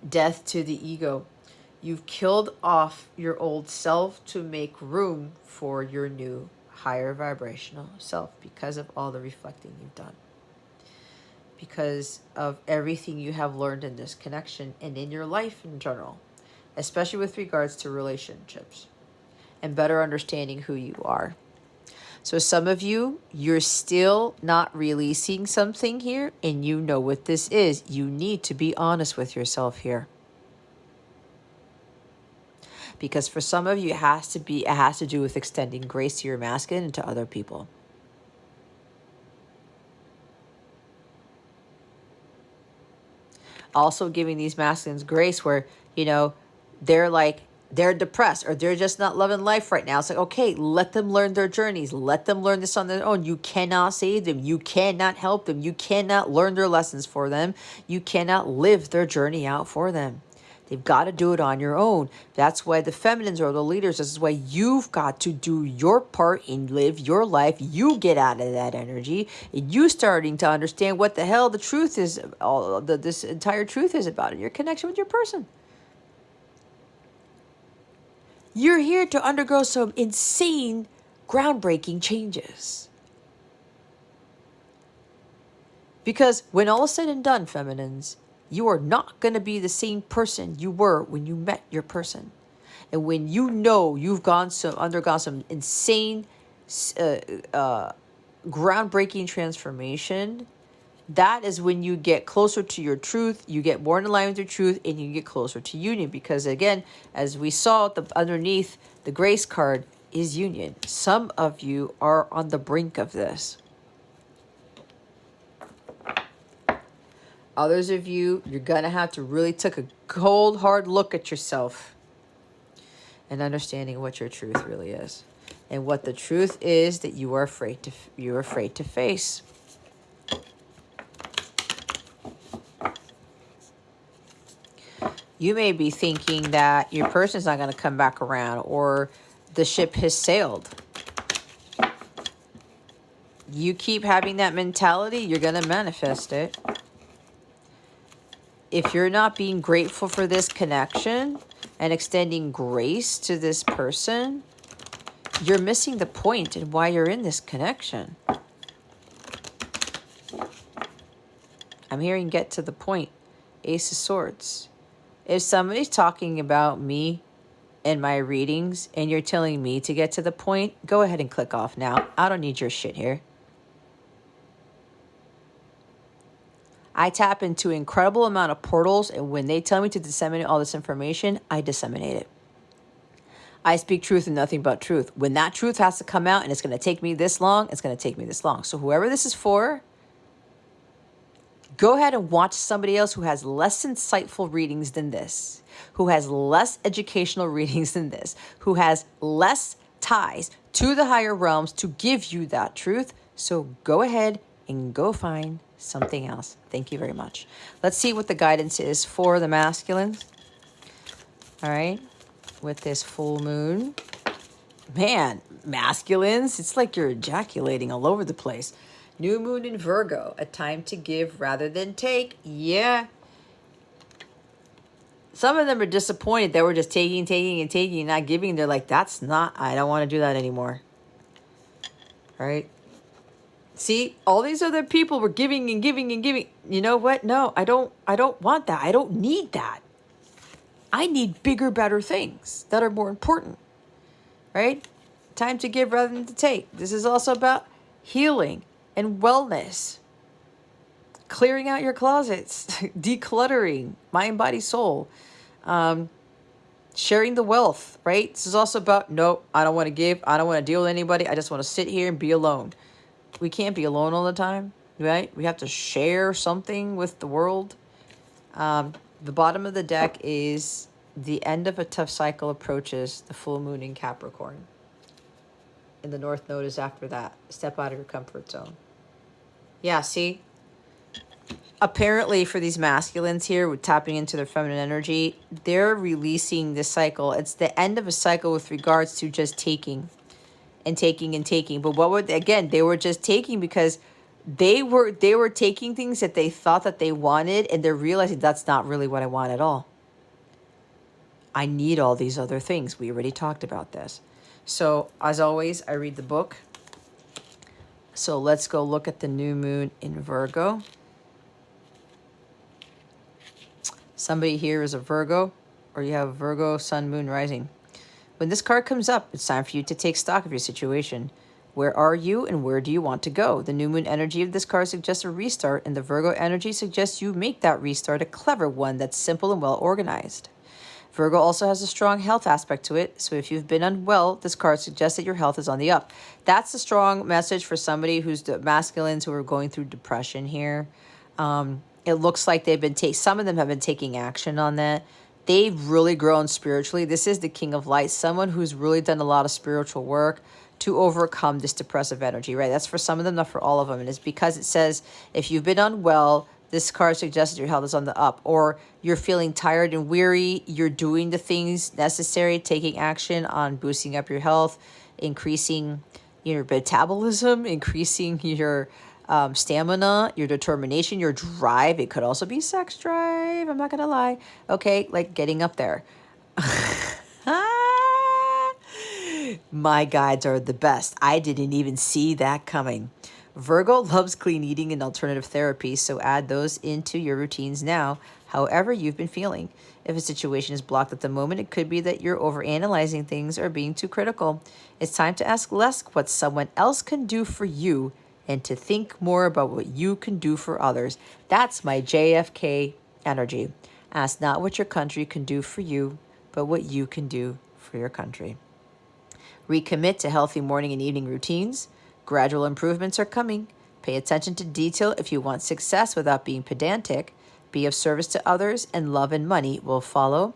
Death to the ego. You've killed off your old self to make room for your new higher vibrational self because of all the reflecting you've done. Because of everything you have learned in this connection and in your life in general, especially with regards to relationships and better understanding who you are. So some of you, you're still not releasing something here, and you know what this is. You need to be honest with yourself here. Because for some of you, it has to do with extending grace to your masculine and to other people. Also giving these masculines grace where, they're depressed or they're just not loving life right now. It's like, okay, let them learn their journeys. Let them learn this on their own. You cannot save them. You cannot help them. You cannot learn their lessons for them. You cannot live their journey out for them. They've got to do it on your own. That's why the feminines are the leaders. This is why you've got to do your part and live your life. You get out of that energy and you starting to understand what the hell the truth is, this entire truth is about, your connection with your person. You're here to undergo some insane, groundbreaking changes. Because when all is said and done, feminines, you are not going to be the same person you were when you met your person. And when you know you've undergone some insane, groundbreaking transformation, that is when you get closer to your truth, you get more in line with your truth, and you get closer to union. Because again, as we saw underneath the grace card is union. Some of you are on the brink of this. Others of you, you're going to have to really take a cold, hard look at yourself and understanding what your truth really is. And what the truth is that you are afraid to face. You may be thinking that your person's not going to come back around, or the ship has sailed. You keep having that mentality, you're going to manifest it. If you're not being grateful for this connection and extending grace to this person, you're missing the point in why you're in this connection. I'm hearing get to the point. Ace of Swords. If somebody's talking about me in my readings and you're telling me to get to the point, go ahead and click off now. I don't need your shit here. I tap into an incredible amount of portals, and when they tell me to disseminate all this information, I disseminate it. I speak truth and nothing but truth. When that truth has to come out and it's going to take me this long, it's going to take me this long. So whoever this is for, go ahead and watch somebody else who has less insightful readings than this, who has less educational readings than this, who has less ties to the higher realms to give you that truth. So go ahead and go find something else. Thank you very much. Let's see what the guidance is for the masculines. All right. With this full moon. Man, masculines, it's like you're ejaculating all over the place. New moon in Virgo, a time to give rather than take. Yeah. Some of them are disappointed that we're just taking and not giving. They're like, that's not, I don't want to do that anymore. All right. See, all these other people were giving and giving and giving. You know what? No, I don't want that. I don't need that. I need bigger, better things that are more important, right? Time to give rather than to take. This is also about healing and wellness, clearing out your closets, decluttering, mind, body, soul, sharing the wealth, right? This is also about, nope, I don't want to give. I don't want to deal with anybody. I just want to sit here and be alone. We can't be alone all the time, right? We have to share something with the world. The bottom of the deck is the end of a tough cycle approaches the full moon in Capricorn. And the North Node is after that. Step out of your comfort zone. Yeah, see? Apparently for these masculines here, with tapping into their feminine energy, they're releasing this cycle. It's the end of a cycle with regards to just taking and taking and taking. But what would, again, they were just taking because they were taking things that they thought that they wanted, and they're realizing that's not really what I want at all. I need all these other things. We already talked about this. So as always, I read the book. So let's go look at the new moon in Virgo. Somebody here is a Virgo, or you have Virgo, sun, moon, rising. When this card comes up, it's time for you to take stock of your situation. Where are you and where do you want to go? The new moon energy of this card suggests a restart, and the Virgo energy suggests you make that restart a clever one that's simple and well organized. Virgo also has a strong health aspect to it, so if you've been unwell, this card suggests that your health is on the up. That's a strong message for somebody who's the masculines who are going through depression here. It looks like they've been some of them have been taking action on that. They've really grown spiritually. This is the King of Light, someone who's really done a lot of spiritual work to overcome this depressive energy, right? That's for some of them, not for all of them. And it's because it says, if you've been unwell, this card suggests your health is on the up, or you're feeling tired and weary, you're doing the things necessary, taking action on boosting up your health, increasing your metabolism, increasing your stamina, your determination, your drive. It could also be sex drive. I'm not going to lie. Okay, like getting up there. My guides are the best. I didn't even see that coming. Virgo loves clean eating and alternative therapy, so add those into your routines now, however you've been feeling. If a situation is blocked at the moment, it could be that you're overanalyzing things or being too critical. It's time to ask less what someone else can do for you and to think more about what you can do for others. That's my JFK energy. Ask not what your country can do for you, but what you can do for your country. Recommit to healthy morning and evening routines. Gradual improvements are coming. Pay attention to detail if you want success without being pedantic. Be of service to others, and love and money will follow.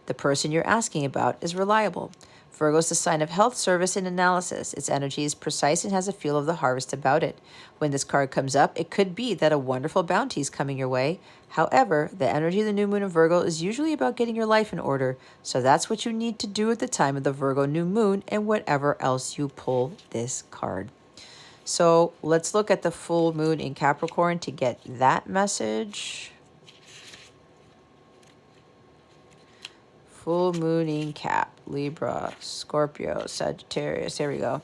The person you're asking about is reliable. Virgo is the sign of health, service, and analysis. Its energy is precise and has a feel of the harvest about it. When this card comes up, it could be that a wonderful bounty is coming your way. However, the energy of the new moon in Virgo is usually about getting your life in order, so that's what you need to do at the time of the Virgo new moon and whatever else you pull this card. So let's look at the full moon in Capricorn to get that message. Full moon in Cap, Libra, Scorpio, Sagittarius. There we go.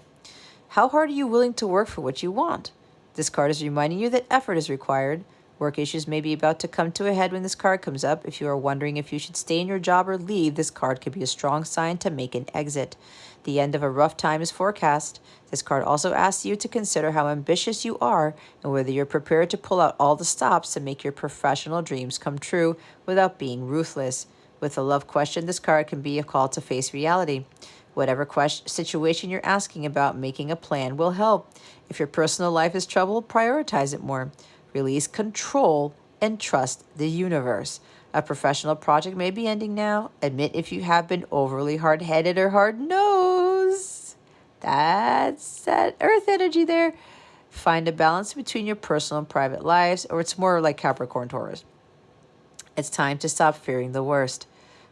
How hard are you willing to work for what you want? This card is reminding you that effort is required. Work issues may be about to come to a head when this card comes up. If you are wondering if you should stay in your job or leave, this card could be a strong sign to make an exit. The end of a rough time is forecast. This card also asks you to consider how ambitious you are and whether you're prepared to pull out all the stops to make your professional dreams come true without being ruthless. With a love question, this card can be a call to face reality. Whatever situation you're asking about, making a plan will help. If your personal life is trouble, prioritize it more. Release control and trust the universe. A professional project may be ending now. Admit if you have been overly hard-headed or hard-nosed. That's that earth energy there. Find a balance between your personal and private lives, or it's more like Capricorn, Taurus. It's time to stop fearing the worst.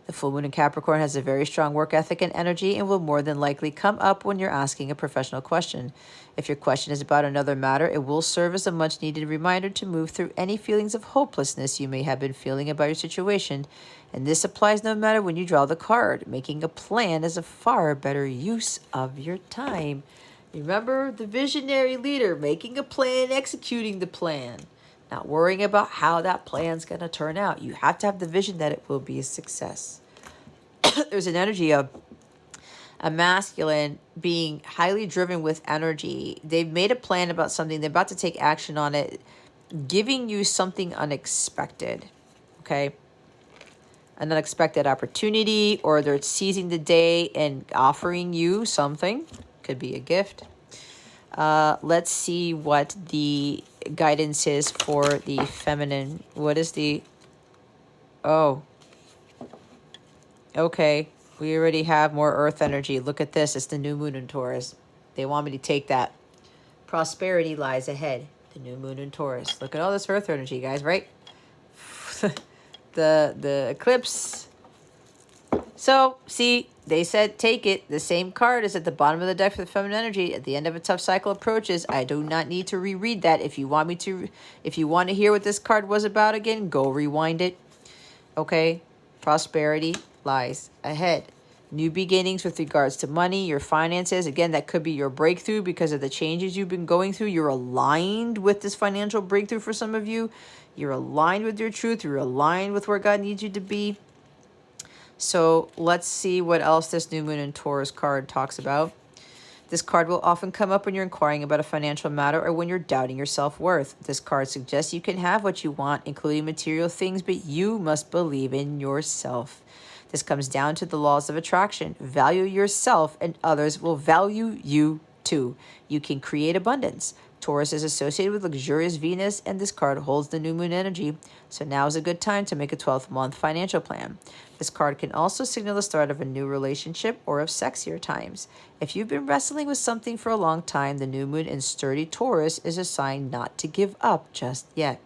The full moon in Capricorn has a very strong work ethic and energy and will more than likely come up when you're asking a professional question. If your question is about another matter, it will serve as a much-needed reminder to move through any feelings of hopelessness you may have been feeling about your situation. And this applies no matter when you draw the card. Making a plan is a far better use of your time. Remember the visionary leader, making a plan, executing the plan. Not worrying about how that plan's going to turn out. You have to have the vision that it will be a success. There's an energy of a masculine being highly driven with energy. They've made a plan about something. They're about to take action on it, giving you something unexpected, okay? An unexpected opportunity, or they're seizing the day and offering you something. Could be a gift. Let's see what the guidance is for the feminine. What is the... Oh. Okay. We already have more earth energy. Look at this. It's the new moon in Taurus. They want me to take that. Prosperity lies ahead. The new moon in Taurus. Look at all this earth energy, guys, right? the eclipse. So, see, they said take it. The same card is at the bottom of the deck for the feminine energy. At the end of a tough cycle approaches. I do not need to reread that. If you want me to, if you want to hear what this card was about again, go rewind it. Okay? Prosperity lies ahead. New beginnings with regards to money, your finances. Again, that could be your breakthrough because of the changes you've been going through. You're aligned with this financial breakthrough for some of you. You're aligned with your truth. You're aligned with where God needs you to be. So let's see what else this new moon in Taurus card talks about. This card will often come up when you're inquiring about a financial matter or when you're doubting your self-worth. This card suggests you can have what you want, including material things, but you must believe in yourself. This comes down to the laws of attraction. Value yourself and others will value you too. You can create abundance. Taurus is associated with luxurious Venus, and this card holds the new moon energy. So now is a good time to make a 12th-month financial plan. This card can also signal the start of a new relationship or of sexier times. If you've been wrestling with something for a long time, the new moon in sturdy Taurus is a sign not to give up just yet.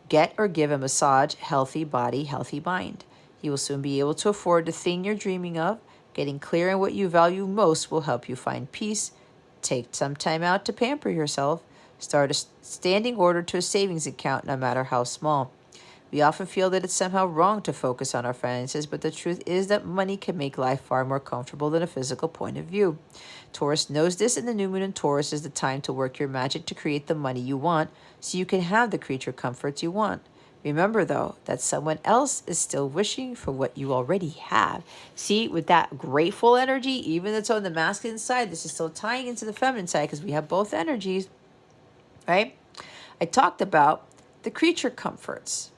Get or give a massage, healthy body, healthy mind. You will soon be able to afford the thing you're dreaming of. Getting clear on what you value most will help you find peace. Take some time out to pamper yourself. Start a standing order to a savings account, no matter how small. We often feel that it's somehow wrong to focus on our finances, but the truth is that money can make life far more comfortable than a physical point of view. Taurus knows this, and the new moon in Taurus is the time to work your magic to create the money you want so you can have the creature comforts you want. Remember, though, that someone else is still wishing for what you already have. See, with that grateful energy, even though it's on the masculine side, this is still tying into the feminine side because we have both energies, right? I talked about the creature comforts.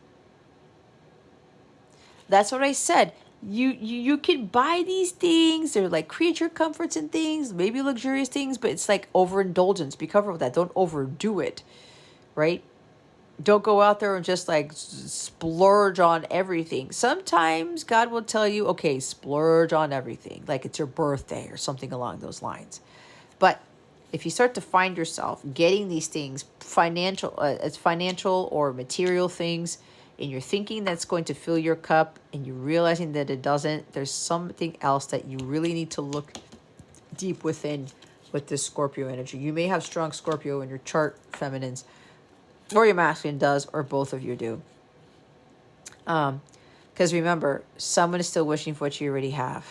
That's what I said. You can buy these things. They're like creature comforts and things, maybe luxurious things, but it's like overindulgence. Be careful with that. Don't overdo it, right? Don't go out there and just like splurge on everything. Sometimes God will tell you, okay, splurge on everything, like it's your birthday or something along those lines. But if you start to find yourself getting these things, it's financial or material things, and you're thinking that's going to fill your cup and you're realizing that it doesn't, there's something else that you really need to look deep within with this Scorpio energy. You may have strong Scorpio in your chart, feminines, or your masculine does, or both of you do. Because remember, someone is still wishing for what you already have.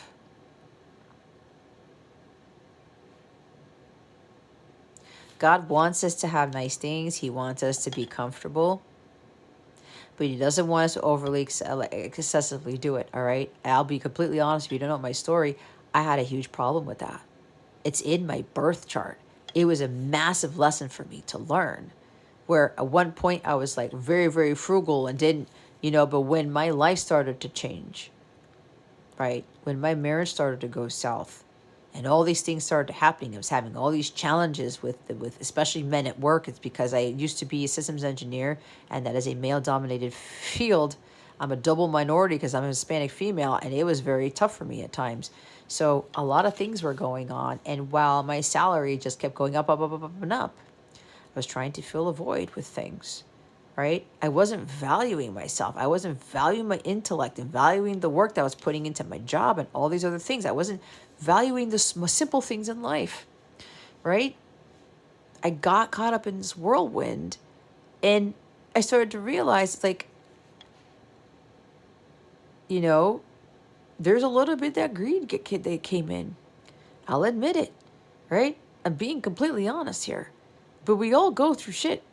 God wants us to have nice things. He wants us to be comfortable. But he doesn't want us to overly, excessively do it, all right? I'll be completely honest, if you don't know my story, I had a huge problem with that. It's in my birth chart. It was a massive lesson for me to learn. Where at one point I was like very, very frugal and didn't, but when my life started to change, right? When my marriage started to go south and all these things started happening, I was having all these challenges with especially men at work. It's because I used to be a systems engineer, and that is a male-dominated field. I'm a double minority because I'm a Hispanic female, and it was very tough for me at times. So a lot of things were going on, and while my salary just kept going up, up, up, up, up, and up, I was trying to fill a void with things, right? I wasn't valuing myself. I wasn't valuing my intellect and valuing the work that I was putting into my job and all these other things. I wasn't valuing the simple things in life, right? I got caught up in this whirlwind, and I started to realize, like, there's a little bit that greed that came in. I'll admit it, right? I'm being completely honest here. But we all go through shit.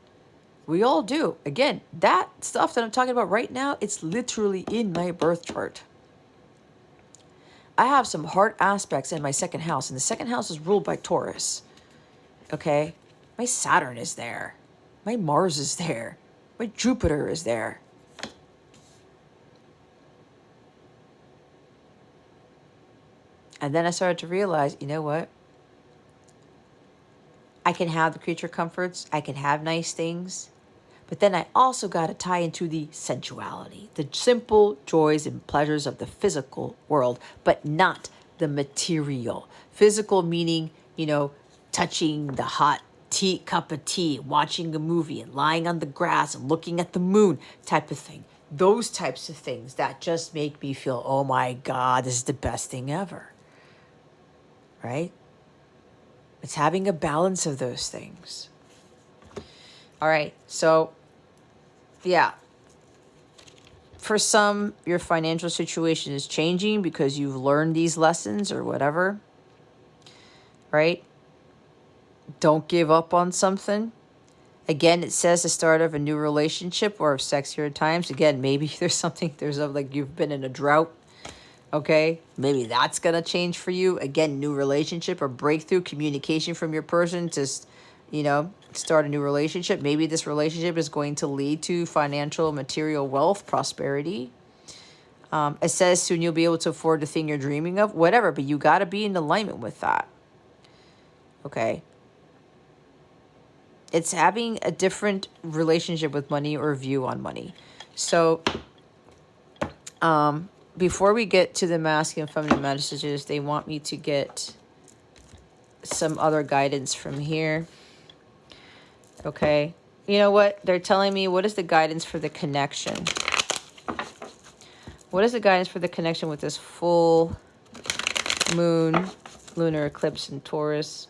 We all do. Again, that stuff that I'm talking about right now, it's literally in my birth chart. I have some hard aspects in my second house, and the second house is ruled by Taurus. Okay? My Saturn is there. My Mars is there. My Jupiter is there. And then I started to realize, you know what? I can have the creature comforts. I can have nice things. But then I also got to tie into the sensuality, the simple joys and pleasures of the physical world, but not the material. Physical meaning, touching the hot cup of tea, watching a movie and lying on the grass and looking at the moon type of thing. Those types of things that just make me feel, oh my God, this is the best thing ever. Right? It's having a balance of those things. All right. So, yeah. For some, your financial situation is changing because you've learned these lessons or whatever. Right? Don't give up on something. Again, it says the start of a new relationship or of sexier times. Again, maybe like you've been in a drought. Okay, maybe that's going to change for you. Again, new relationship or breakthrough communication from your person to, start a new relationship. Maybe this relationship is going to lead to financial, material wealth, prosperity. It says soon you'll be able to afford the thing you're dreaming of, whatever, but you got to be in alignment with that. Okay. It's having a different relationship with money or view on money. So, before we get to the masculine and feminine messages, they want me to get some other guidance from here. Okay. You know what? They're telling me, what is the guidance for the connection? What is the guidance for the connection with this full moon lunar eclipse in Taurus?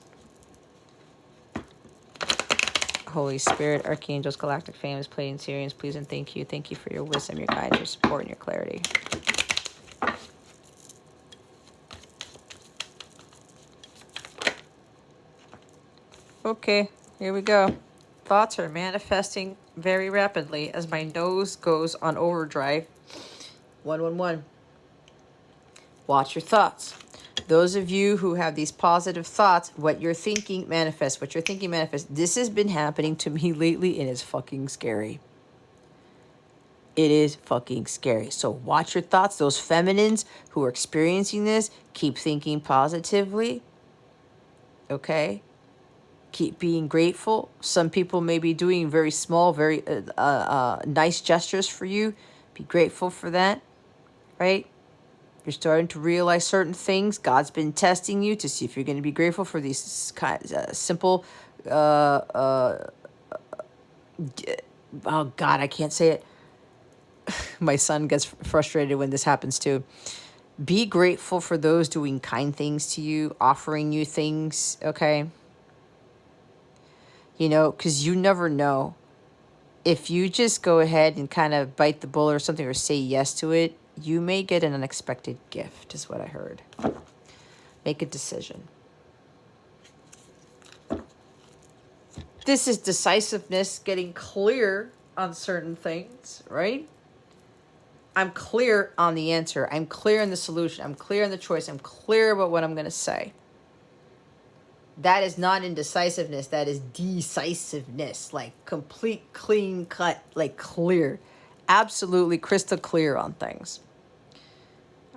Holy Spirit, Archangels, Galactic Families, Pleiadian, Sirians, please and thank you. Thank you for your wisdom, your guidance, your support, and your clarity. Okay, here we go. Thoughts are manifesting very rapidly as my nose goes on overdrive. 111. Watch your thoughts. Those of you who have these positive thoughts, what you're thinking manifests. What you're thinking manifests. This has been happening to me lately and it's fucking scary. It is fucking scary. So watch your thoughts. Those feminines who are experiencing this, keep thinking positively. Okay? Keep being grateful. Some people may be doing very small, very nice gestures for you. Be grateful for that, right? You're starting to realize certain things. God's been testing you to see if you're going to be grateful for these simple, oh God, I can't say it. My son gets frustrated when this happens too. Be grateful for those doing kind things to you, offering you things, okay? You know, because you never know. If you just go ahead and kind of bite the bullet or something or say yes to it, you may get an unexpected gift, is what I heard. Make a decision. This is decisiveness, getting clear on certain things, right? I'm clear on the answer. I'm clear on the solution. I'm clear on the choice. I'm clear about what I'm going to say. That is not indecisiveness. That is decisiveness. Like complete, clean cut, like clear. Absolutely crystal clear on things.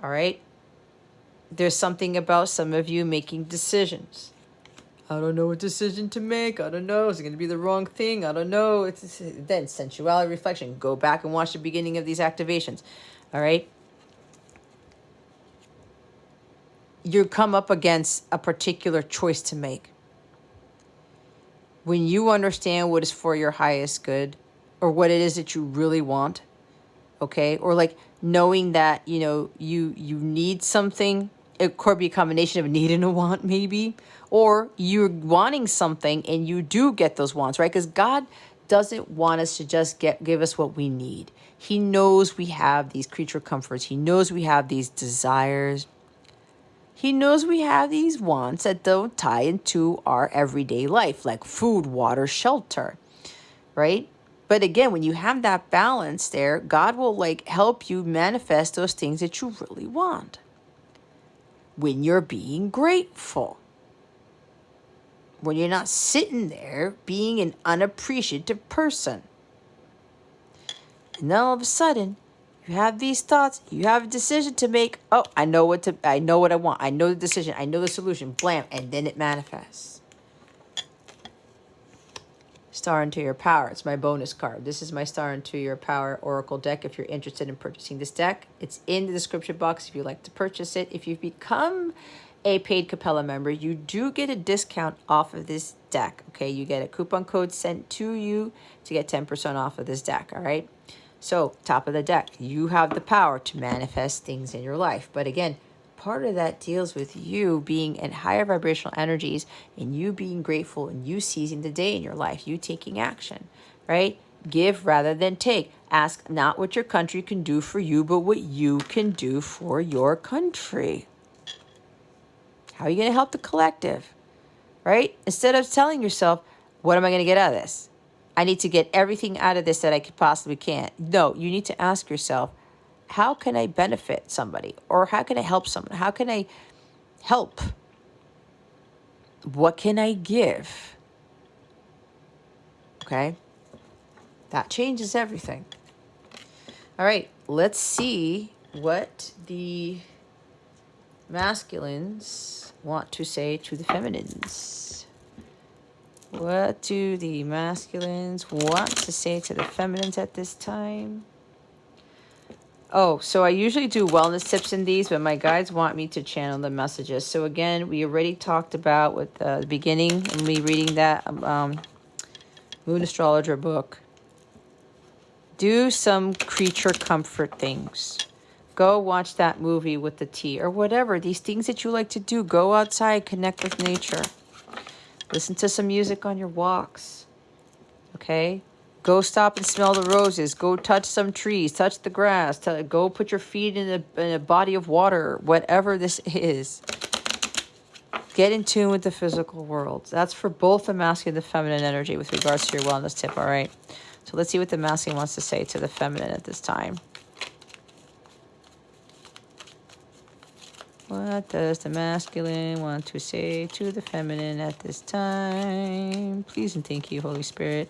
All right? There's something about some of you making decisions. I don't know what decision to make. I don't know. Is it going to be the wrong thing? I don't know. Then sensuality reflection. Go back and watch the beginning of these activations. All right? You come up against a particular choice to make. When you understand what is for your highest good or what it is that you really want, okay? Or like knowing that, you know, you need something. It could be a combination of a need and a want, maybe. Or you're wanting something and you do get those wants, right? Because God doesn't want us to just give us what we need. He knows we have these creature comforts. He knows we have these desires. He knows we have these wants that don't tie into our everyday life, like food, water, shelter, right? But again, when you have that balance there, God will like help you manifest those things that you really want. When you're being grateful. When you're not sitting there being an unappreciative person. And then all of a sudden, you have these thoughts, you have a decision to make. Oh, I know what I want. I know the decision. I know the solution. Blam. And then it manifests. Star into your power. It's my bonus card. This is my Star into your power oracle deck. If you're interested in purchasing this deck, it's in the description box if you'd like to purchase it. If you've become a paid Capella member, you do get a discount off of this deck. Okay, you get a coupon code sent to you to get 10% off of this deck. All right. So, top of the deck, you have the power to manifest things in your life. But again, part of that deals with you being in higher vibrational energies and you being grateful and you seizing the day in your life, you taking action, right? Give rather than take. Ask not what your country can do for you, but what you can do for your country. How are you going to help the collective, right? Instead of telling yourself, what am I going to get out of this? I need to get everything out of this that I could possibly can. No, you need to ask yourself, how can I benefit somebody? Or how can I help someone? How can I help? What can I give? Okay? That changes everything. All right, let's see what the masculines want to say to the feminines. What do the masculines want to say to the feminines at this time? Oh, so I usually do wellness tips in these, but my guides want me to channel the messages. So again, we already talked about with the beginning and me reading that Moon Astrologer book. Do some creature comfort things. Go watch that movie with the tea or whatever. These things that you like to do. Go outside, connect with nature. Listen to some music on your walks, okay? Go stop and smell the roses. Go touch some trees, touch the grass. Go put your feet in a body of water, whatever this is. Get in tune with the physical world. That's for both the masculine and the feminine energy with regards to your wellness tip, all right? So let's see what the masculine wants to say to the feminine at this time. What does the masculine want to say to the feminine at this time? Please and thank you, Holy Spirit.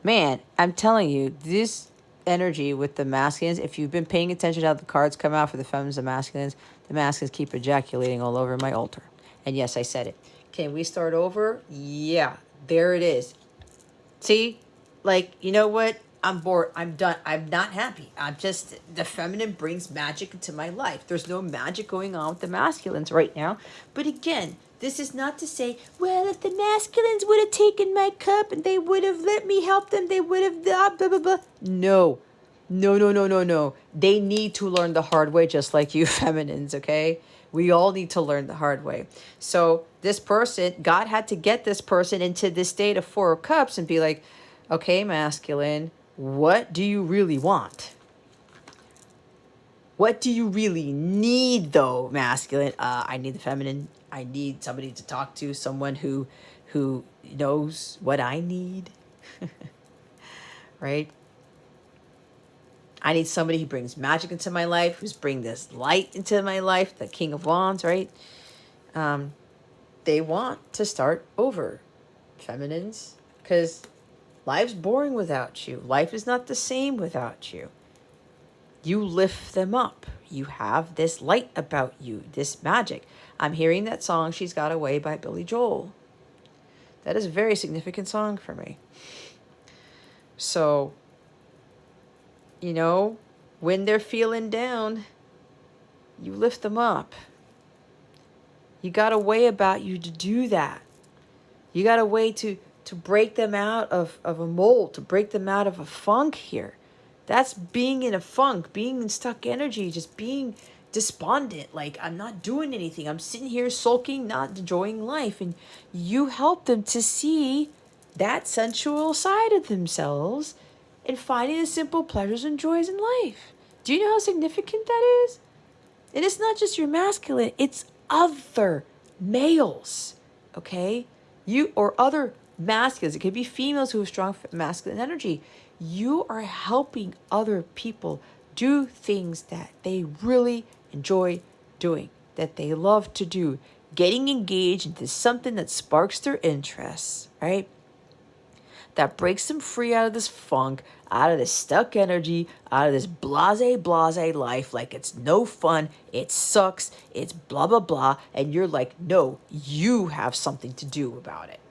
Man, I'm telling you, this energy with the masculines, if you've been paying attention to how the cards come out for the feminines and masculines, the masculines keep ejaculating all over my altar. And yes, I said it. Can we start over? Yeah. There it is. See? Like, you know what? I'm bored. I'm done. I'm not happy. The feminine brings magic into my life. There's no magic going on with the masculines right now. But again, this is not to say, well, if the masculines would have taken my cup and they would have let me help them, they would have blah, blah, blah, blah. No. No, no, no, no, no. They need to learn the hard way, just like you feminines, okay? We all need to learn the hard way. So this person, God had to get this person into this state of Four of Cups and be like, okay, masculine, what do you really want? What do you really need, though, masculine? I need the feminine. I need somebody to talk to, someone who knows what I need, right? I need somebody who brings magic into my life, who's bring this light into my life, the King of Wands, right? They want to start over, feminines, because life's boring without you. Life is not the same without you. You lift them up. You have this light about you, this magic. I'm hearing that song, She's Got Away by Billy Joel. That is a very significant song for me. So, you know, when they're feeling down, you lift them up. You got a way about you to do that. You got a way to break them out of a mold, to break them out of a funk here. That's being in a funk, being in stuck energy, just being despondent. Like, I'm not doing anything. I'm sitting here sulking, not enjoying life. And you help them to see that sensual side of themselves and finding the simple pleasures and joys in life. Do you know how significant that is? And it's not just your masculine, it's other males, okay? You or other masculines. It could be females who have strong masculine energy. You are helping other people do things that they really enjoy doing, that they love to do, getting engaged into something that sparks their interests, right? That breaks them free out of this funk, out of this stuck energy, out of this blase life, like it's no fun, it sucks, it's blah, blah, blah. And you're like, no, you have something to do about it.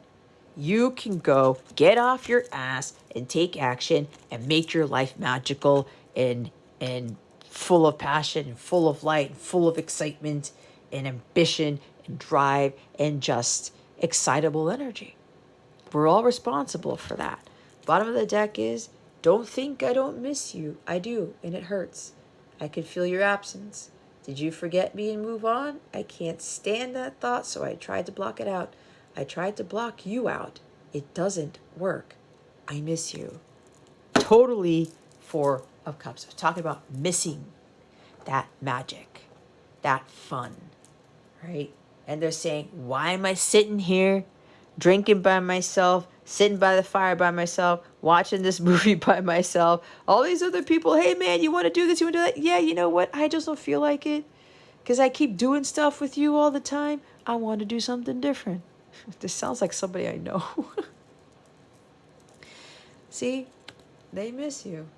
You can go get off your ass and take action and make your life magical and full of passion and full of light and full of excitement and ambition and drive and just excitable energy. We're all responsible for that. Bottom of the deck is, don't think I don't miss you. I do, and it hurts. I can feel your absence. Did you forget me and move on? I can't stand that thought, so I tried to block it out. I tried to block you out. It doesn't work. I miss you. Totally Four of Cups. We're talking about missing that magic, that fun, right? And they're saying, why am I sitting here drinking by myself, sitting by the fire by myself, watching this movie by myself? All these other people, hey man, you want to do this, you want to do that? Yeah, you know what? I just don't feel like it because I keep doing stuff with you all the time. I want to do something different. This sounds like somebody I know. See, they miss you.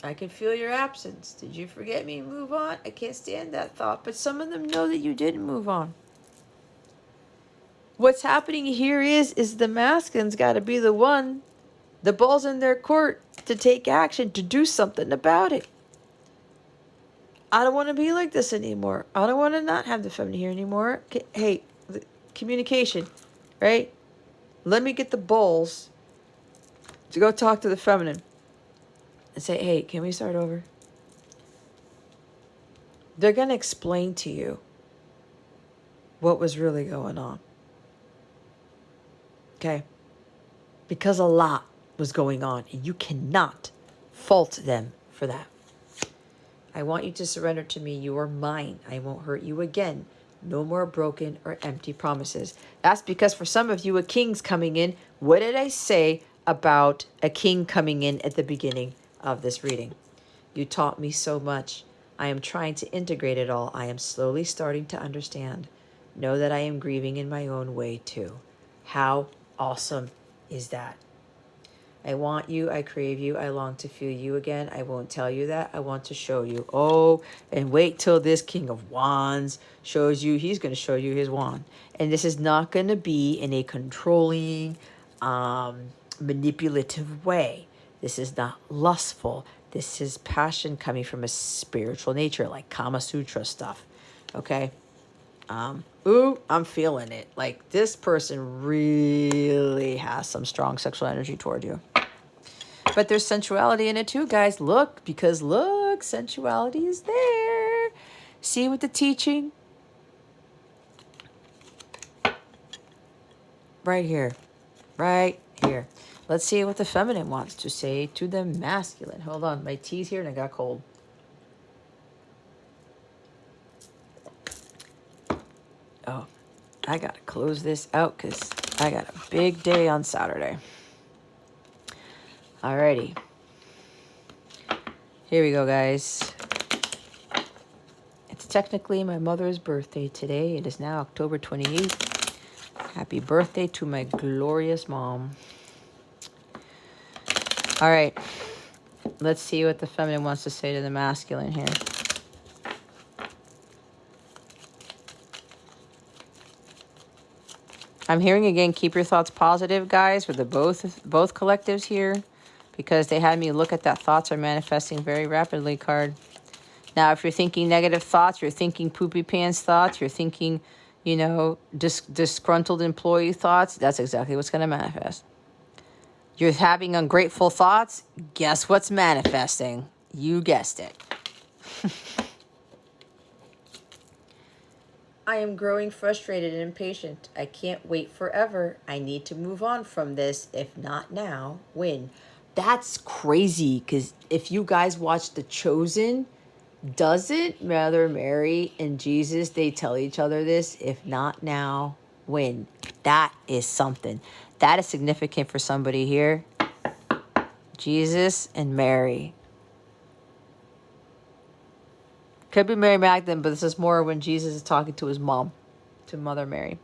I can feel your absence. Did you forget me and move on? I can't stand that thought. But some of them know that you didn't move on. What's happening here is the masculine's got to be the one, the ball's in their court to take action, to do something about it. I don't want to be like this anymore. I don't want to not have the feminine here anymore. Hey, communication, right? Let me get the balls to go talk to the feminine and say, hey, can we start over? They're going to explain to you what was really going on. Okay? Because a lot was going on, and you cannot fault them for that. I want you to surrender to me. You are mine. I won't hurt you again. No more broken or empty promises. That's because for some of you, a king's coming in. What did I say about a king coming in at the beginning of this reading? You taught me so much. I am trying to integrate it all. I am slowly starting to understand. Know that I am grieving in my own way too. How awesome is that? I want you, I crave you, I long to feel you again. I won't tell you that, I want to show you. Oh, and wait till this King of Wands shows you, he's going to show you his wand. And this is not going to be in a controlling, manipulative way. This is not lustful. This is passion coming from a spiritual nature, like Kama Sutra stuff. Okay? Ooh, I'm feeling it. Like, this person really has some strong sexual energy toward you. But there's sensuality in it too, guys. Look, because look, sensuality is there. See with the teaching? Right here. Right here. Let's see what the feminine wants to say to the masculine. Hold on, my tea's here and I got cold. Oh, I gotta close this out because I got a big day on Saturday. Alrighty. Here we go, guys. It's technically my mother's birthday today. It is now October 28th. Happy birthday to my glorious mom. All right. Let's see what the feminine wants to say to the masculine here. I'm hearing again, keep your thoughts positive, guys, with the both collectives here, because they had me look at that thoughts are manifesting very rapidly card. Now, if you're thinking negative thoughts, you're thinking poopy pants thoughts, you're thinking, you know, disgruntled employee thoughts, that's exactly what's going to manifest. You're having ungrateful thoughts, guess what's manifesting? You guessed it. I am growing frustrated and impatient. I can't wait forever. I need to move on from this. If not now, when? That's crazy, because if you guys watch The Chosen, doesn't Mother Mary and Jesus, they tell each other this? If not now, when? That is something. That is significant for somebody here. Jesus and Mary. Could be Mary Magdalene, but this is more when Jesus is talking to his mom, to Mother Mary.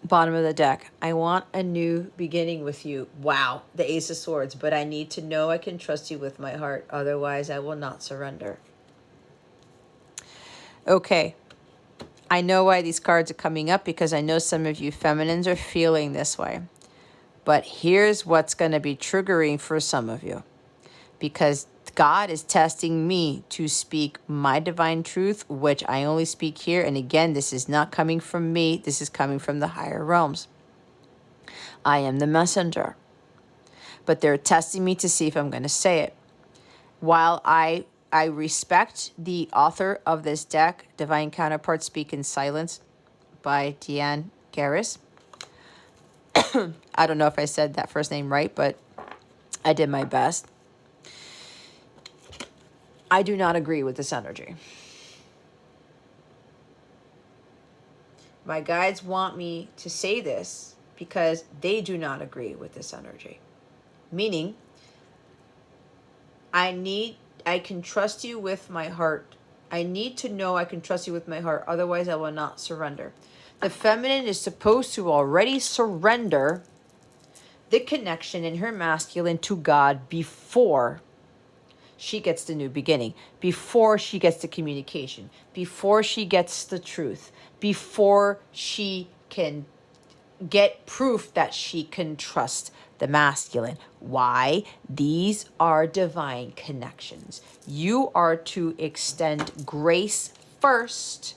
Bottom of the deck. I want a new beginning with you. Wow, the Ace of Swords. But I need to know I can trust you with my heart. Otherwise, I will not surrender. Okay. I know why these cards are coming up, because I know some of you feminines are feeling this way. But here's what's going to be triggering for some of you. Because God is testing me to speak my divine truth, which I only speak here. And again, this is not coming from me. This is coming from the higher realms. I am the messenger. But they're testing me to see if I'm going to say it. While I respect the author of this deck, Divine Counterparts Speak in Silence by Deanne Garris. I don't know if I said that first name right, but I did my best. I do not agree with this energy. My guides want me to say this because they do not agree with this energy. Meaning, I can trust you with my heart. I need to know I can trust you with my heart. Otherwise, I will not surrender. The feminine is supposed to already surrender the connection in her masculine to God before she gets the new beginning, before she gets the communication, before she gets the truth, before she can get proof that she can trust the masculine. Why? These are divine connections. You are to extend grace first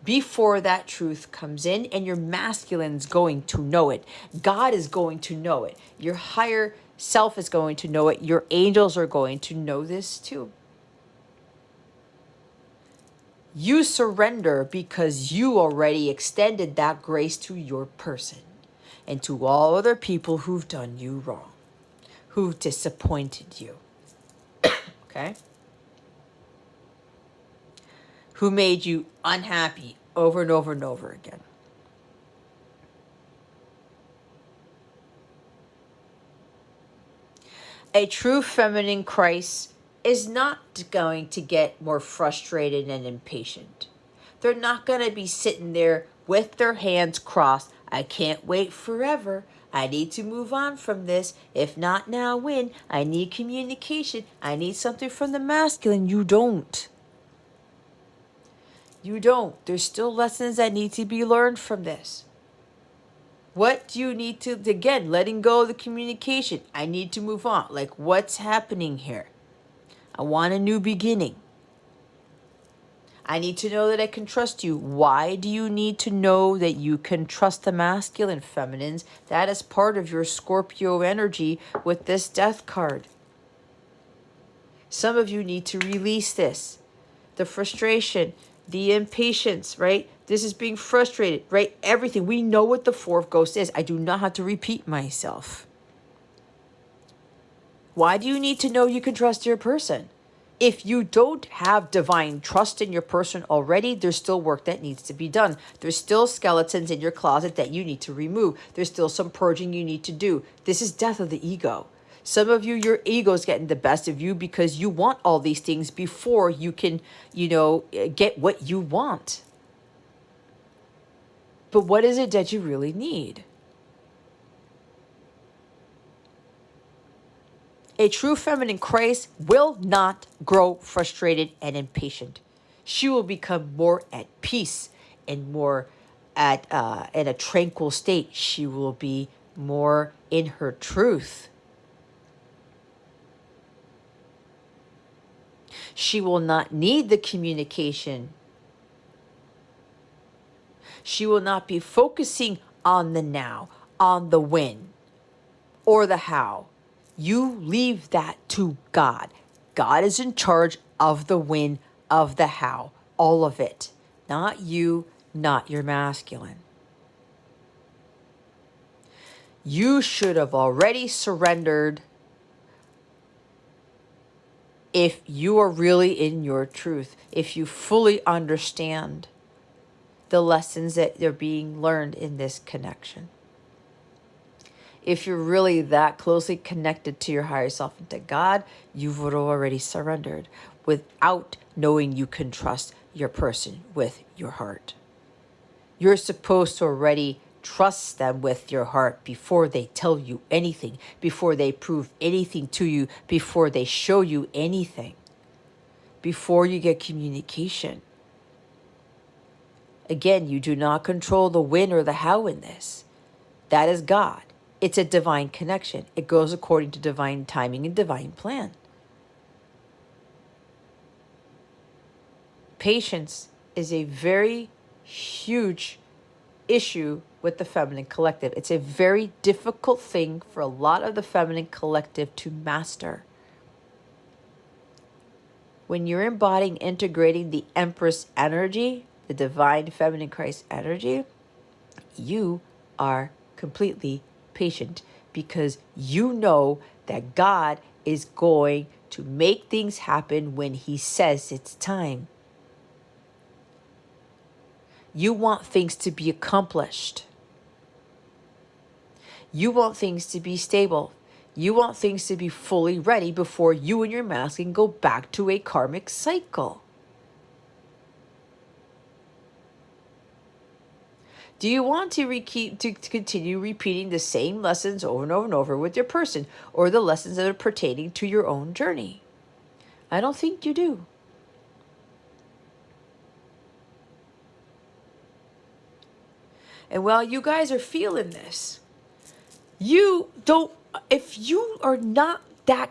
before that truth comes in, and your masculine's going to know it. God is going to know it. Your higher self is going to know it. Your angels are going to know this too. You surrender because you already extended that grace to your person and to all other people who've done you wrong, who've disappointed you. Okay? Who made you unhappy over and over and over again. A true feminine Christ is not going to get more frustrated and impatient. They're not going to be sitting there with their hands crossed. I can't wait forever. I need to move on from this. If not now, when? I need communication. I need something from the masculine. You don't. You don't. There's still lessons that need to be learned from this. What do you need to, again, letting go of the communication. I need to move on. Like, what's happening here? I want a new beginning. I need to know that I can trust you. Why do you need to know that you can trust the masculine, feminines? That is part of your Scorpio energy with this death card. Some of you need to release this. The frustration, the impatience, right? This is being frustrated, right? Everything. We know what the fourth ghost is. I do not have to repeat myself. Why do you need to know you can trust your person? If you don't have divine trust in your person already, there's still work that needs to be done. There's still skeletons in your closet that you need to remove. There's still some purging you need to do. This is death of the ego. Some of you, your ego's getting the best of you because you want all these things before you can, get what you want. But what is it that you really need? A true feminine Christ will not grow frustrated and impatient. She will become more at peace and more in a tranquil state. She will be more in her truth. She will not need the communication. She will not be focusing on the now, on the when, or the how. You leave that to God. God is in charge of the when, of the how, all of it. Not you, not your masculine. You should have already surrendered if you are really in your truth, if you fully understand the lessons that are being learned in this connection. If you're really that closely connected to your higher self and to God, you would have already surrendered without knowing you can trust your person with your heart. You're supposed to already trust them with your heart before they tell you anything, before they prove anything to you, before they show you anything, before you get communication. Again, you do not control the when or the how in this. That is God. It's a divine connection. It goes according to divine timing and divine plan. Patience is a very huge issue with the feminine collective. It's a very difficult thing for a lot of the feminine collective to master. When you're embodying, integrating the Empress energy, the divine feminine Christ energy, you are completely patient because you know that God is going to make things happen when He says it's time. You want things to be accomplished. You want things to be stable. You want things to be fully ready before you and your masculine go back to a karmic cycle. Do you want to continue repeating the same lessons over and over and over with your person, or the lessons that are pertaining to your own journey? I don't think you do. And while you guys are feeling this, you don't, if you are not that,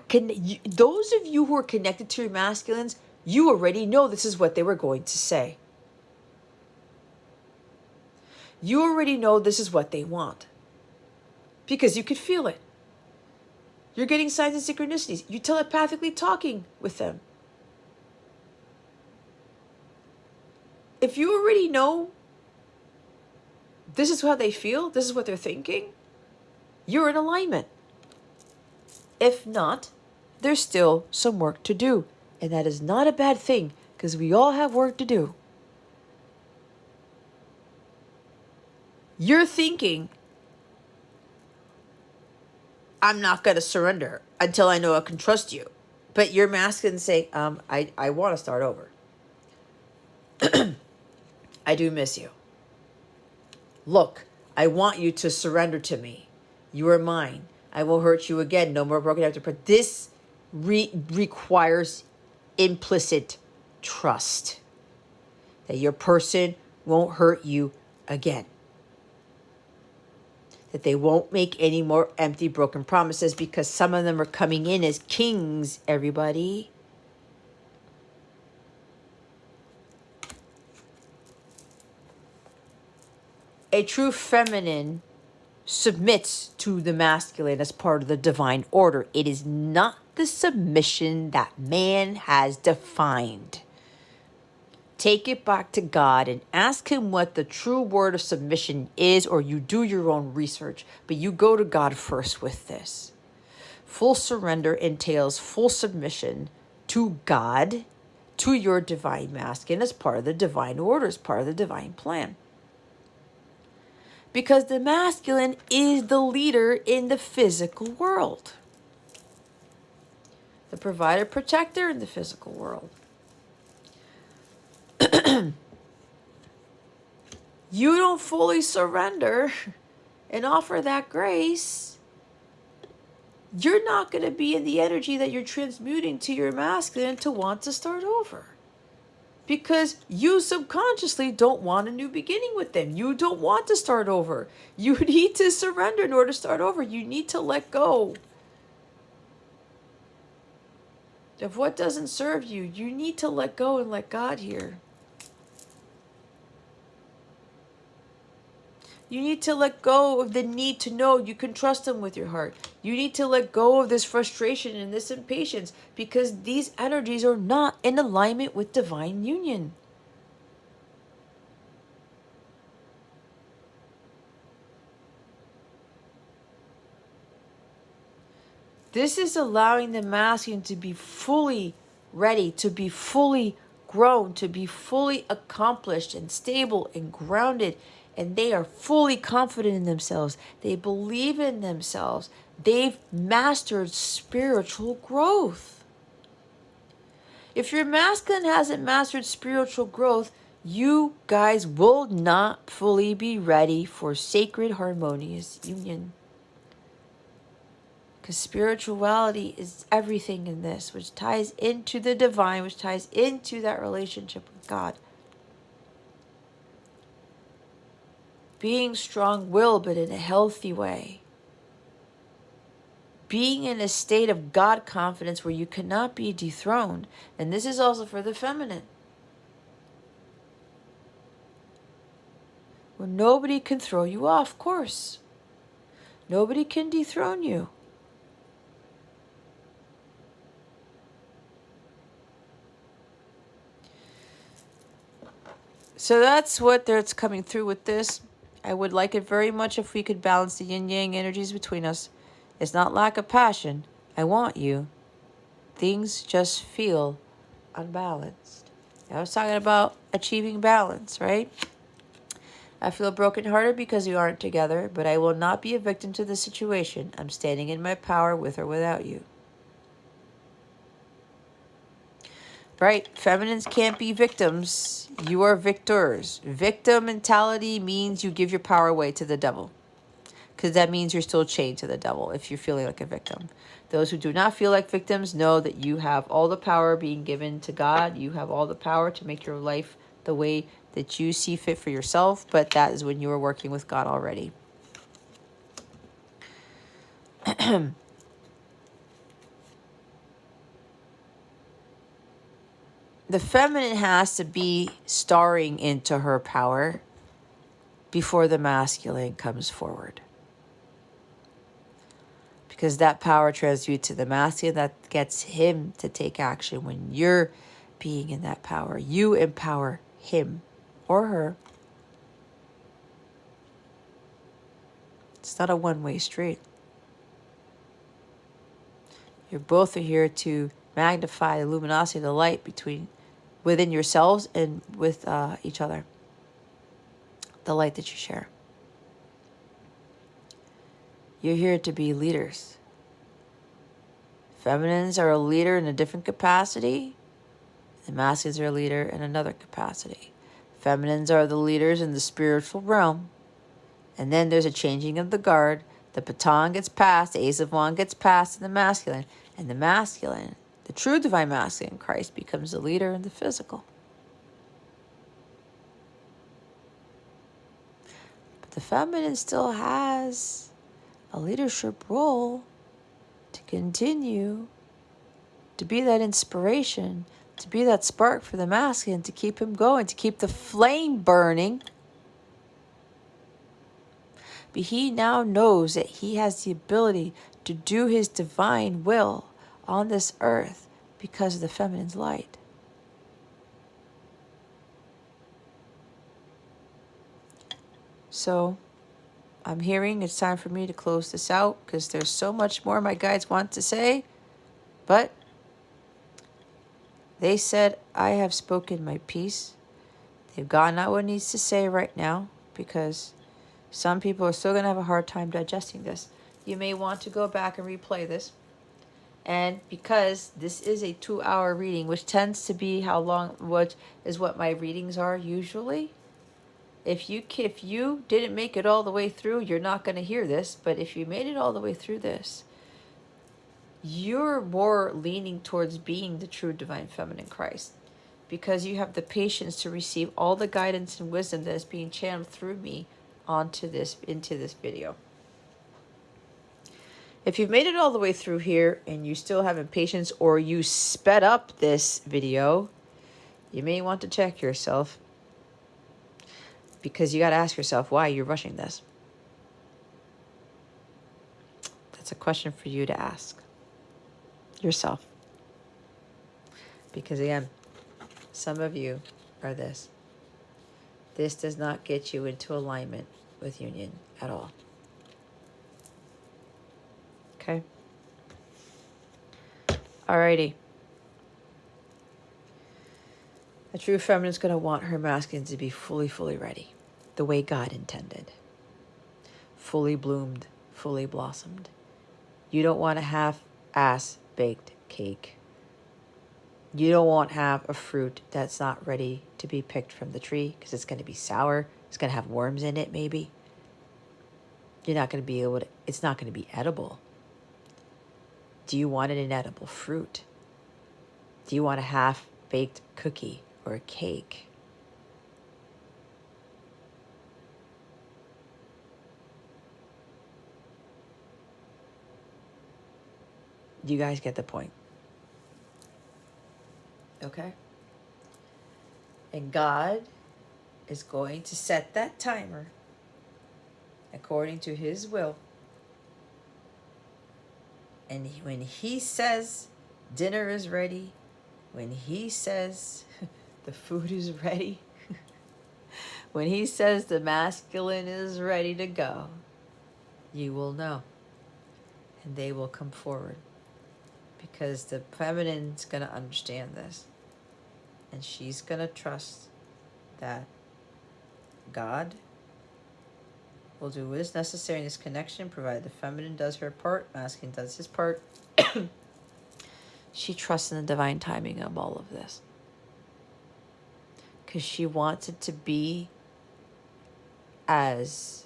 those of you who are connected to your masculines, you already know this is what they were going to say. You already know this is what they want because you could feel it. You're getting signs and synchronicities. You're telepathically talking with them. If you already know this is how they feel, this is what they're thinking, you're in alignment. If not, there's still some work to do. And that is not a bad thing because we all have work to do. You're thinking, I'm not going to surrender until I know I can trust you. But your masculine say, I want to start over. I do miss you. Look, I want you to surrender to me. You are mine. I will hurt you again. No more broken after. But this requires implicit trust that your person won't hurt you again. That they won't make any more empty, broken promises, because some of them are coming in as kings, everybody. A true feminine submits to the masculine as part of the divine order. It is not the submission that man has defined. Take it back to God and ask him what the true word of submission is, or you do your own research. But you go to God first with this. Full surrender entails full submission to God, to your divine masculine, as part of the divine order, as part of the divine plan. Because the masculine is the leader in the physical world. The provider, protector in the physical world. You don't fully surrender and offer that grace, you're not going to be in the energy that you're transmuting to your masculine to want to start over. Because you subconsciously don't want a new beginning with them. You don't want to start over. You need to surrender in order to start over. You need to let go of what doesn't serve you. You need to let go and let God here. You need to let go of the need to know you can trust him with your heart. You need to let go of this frustration and this impatience, because these energies are not in alignment with divine union. This is allowing the masculine to be fully ready, to be fully grown, to be fully accomplished and stable and grounded. And they are fully confident in themselves. They believe in themselves. They've mastered spiritual growth. If your masculine hasn't mastered spiritual growth, you guys will not fully be ready for sacred, harmonious union. Because spirituality is everything in this, which ties into the divine, which ties into that relationship with God. Being strong-willed, but in a healthy way. Being in a state of God confidence where you cannot be dethroned. And this is also for the feminine. Where nobody can throw you off course. Nobody can dethrone you. So that's what that's coming through with this. I would like it very much if we could balance the yin-yang energies between us. It's not lack of passion. I want you. Things just feel unbalanced. I was talking about achieving balance, right? I feel brokenhearted because we aren't together, but I will not be a victim to the situation. I'm standing in my power with or without you. Right? Feminines can't be victims. You are victors. Victim mentality means you give your power away to the devil. Because that means you're still chained to the devil if you're feeling like a victim. Those who do not feel like victims know that you have all the power being given to God. You have all the power to make your life the way that you see fit for yourself. But that is when you are working with God already. The feminine has to be starring into her power before the masculine comes forward. Because that power transmutes to the masculine, that gets him to take action. When you're being in that power, you empower him or her. It's not a one-way street. You both are here to magnify the luminosity, the light within yourselves and with each other. The light that you share. You're here to be leaders. Feminines are a leader in a different capacity. The masculines are a leader in another capacity. Feminines are the leaders in the spiritual realm. And then there's a changing of the guard. The baton gets passed, the Ace of Wands gets passed to the masculine. And the masculine, the true divine masculine, Christ, becomes the leader in the physical. But the feminine still has a leadership role to continue to be that inspiration, to be that spark for the masculine, to keep him going, to keep the flame burning. But he now knows that he has the ability to do his divine will on this earth because of the feminine's light. So I'm hearing it's time for me to close this out because there's so much more my guides want to say. But they said I have spoken my piece. They've gotten out what needs to say right now because some people are still going to have a hard time digesting this. You may want to go back and replay this. And because this is a 2-hour reading, which tends to be what my readings are usually. If you didn't make it all the way through, you're not going to hear this. But if you made it all the way through this, you're more leaning towards being the true divine feminine Christ. Because you have the patience to receive all the guidance and wisdom that is being channeled through me into this video. If you've made it all the way through here and you still have impatience or you sped up this video, you may want to check yourself because you got to ask yourself why you're rushing this. That's a question for you to ask yourself. Because again, some of you are this. This does not get you into alignment with union at all. Okay? Alrighty. A true feminine is going to want her masculine to be fully, fully ready. The way God intended. Fully bloomed, fully blossomed. You don't want a half-ass baked cake. You don't want to have a fruit that's not ready to be picked from the tree because it's going to be sour. It's going to have worms in it, maybe. You're not going to be able to, it's not going to be edible. Do you want an inedible fruit? Do you want a half-baked cookie or a cake? You guys get the point. Okay? And God is going to set that timer according to his will. And when he says dinner is ready, when he says the food is ready, when he says the masculine is ready to go, you will know. And they will come forward. Because the feminine's going to understand this. And she's going to trust that God will do what is necessary in this connection, provided the feminine does her part, masculine does his part. She trusts in the divine timing of all of this. Because she wants it to be as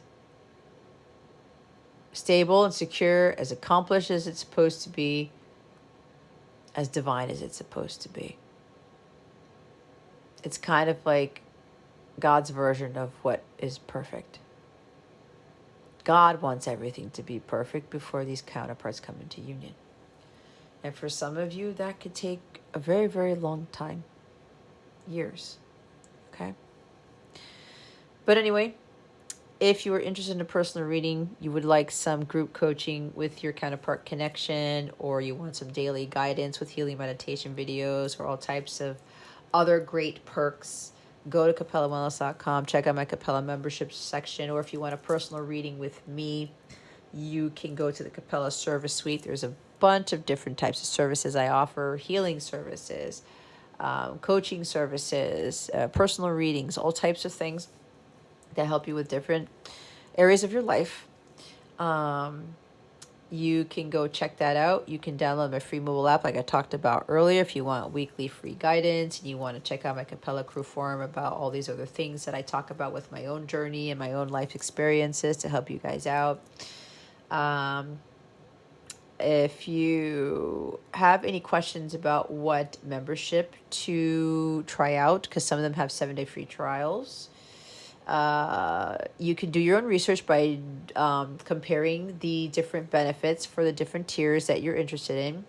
stable and secure, as accomplished as it's supposed to be, as divine as it's supposed to be. It's kind of like God's version of what is perfect. God wants everything to be perfect before these counterparts come into union. And for some of you, that could take a very, very long time. Years. Okay? But anyway, if you are interested in a personal reading, you would like some group coaching with your counterpart connection, or you want some daily guidance with healing meditation videos, or all types of other great perks, go to capellawellness.com, check out my Capella membership section, or if you want a personal reading with me, you can go to the Capella service suite. There's a bunch of different types of services I offer, healing services, coaching services, personal readings, all types of things that help you with different areas of your life. You you can go check that out. You can download my free mobile app like I talked about earlier if you want weekly free guidance and you want to check out my Capella crew forum about all these other things that I talk about with my own journey and my own life experiences to help you guys out. If you have any questions about what membership to try out, because some of them have 7-day free trials, you can do your own research by comparing the different benefits for the different tiers that you're interested in,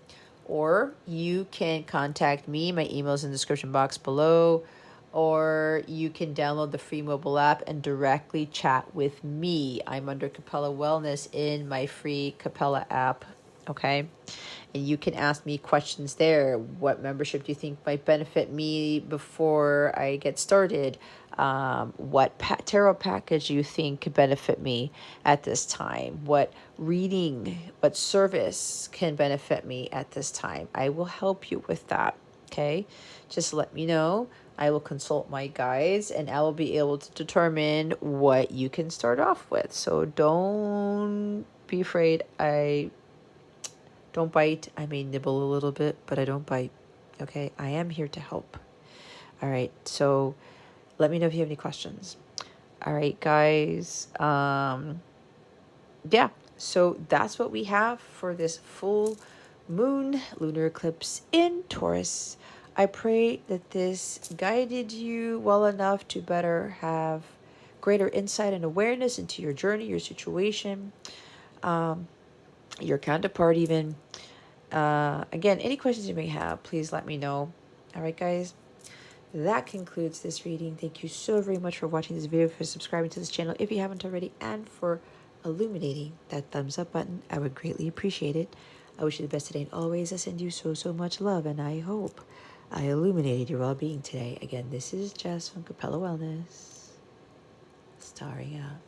or you can contact me. My email is in the description box below, or you can download the free mobile app and directly chat with me. I'm under Capella Wellness in my free Capella app. Okay, and you can ask me questions there. What membership do you think might benefit me before I get started? What tarot package you think could benefit me at this time? What service can benefit me at this time? I will help you with that. Okay, just let me know. I will consult my guides and I will be able to determine what you can start off with. So don't be afraid. I don't bite. I may nibble a little bit, but I don't bite. Okay, I am here to help. All right, so let me know if you have any questions. All right, guys. Yeah, so that's what we have for this full moon lunar eclipse in Taurus. I pray that this guided you well enough to better have greater insight and awareness into your journey, your situation, your counterpart even. Again, any questions you may have, please let me know. All right, guys. That concludes this reading. Thank you so very much for watching this video, for subscribing to this channel if you haven't already, and for illuminating that thumbs up button. I would greatly appreciate it. I wish you the best today and always. I send you so much love, and I hope I illuminated your well-being today. Again, this is Jess from Capella Wellness, starring out.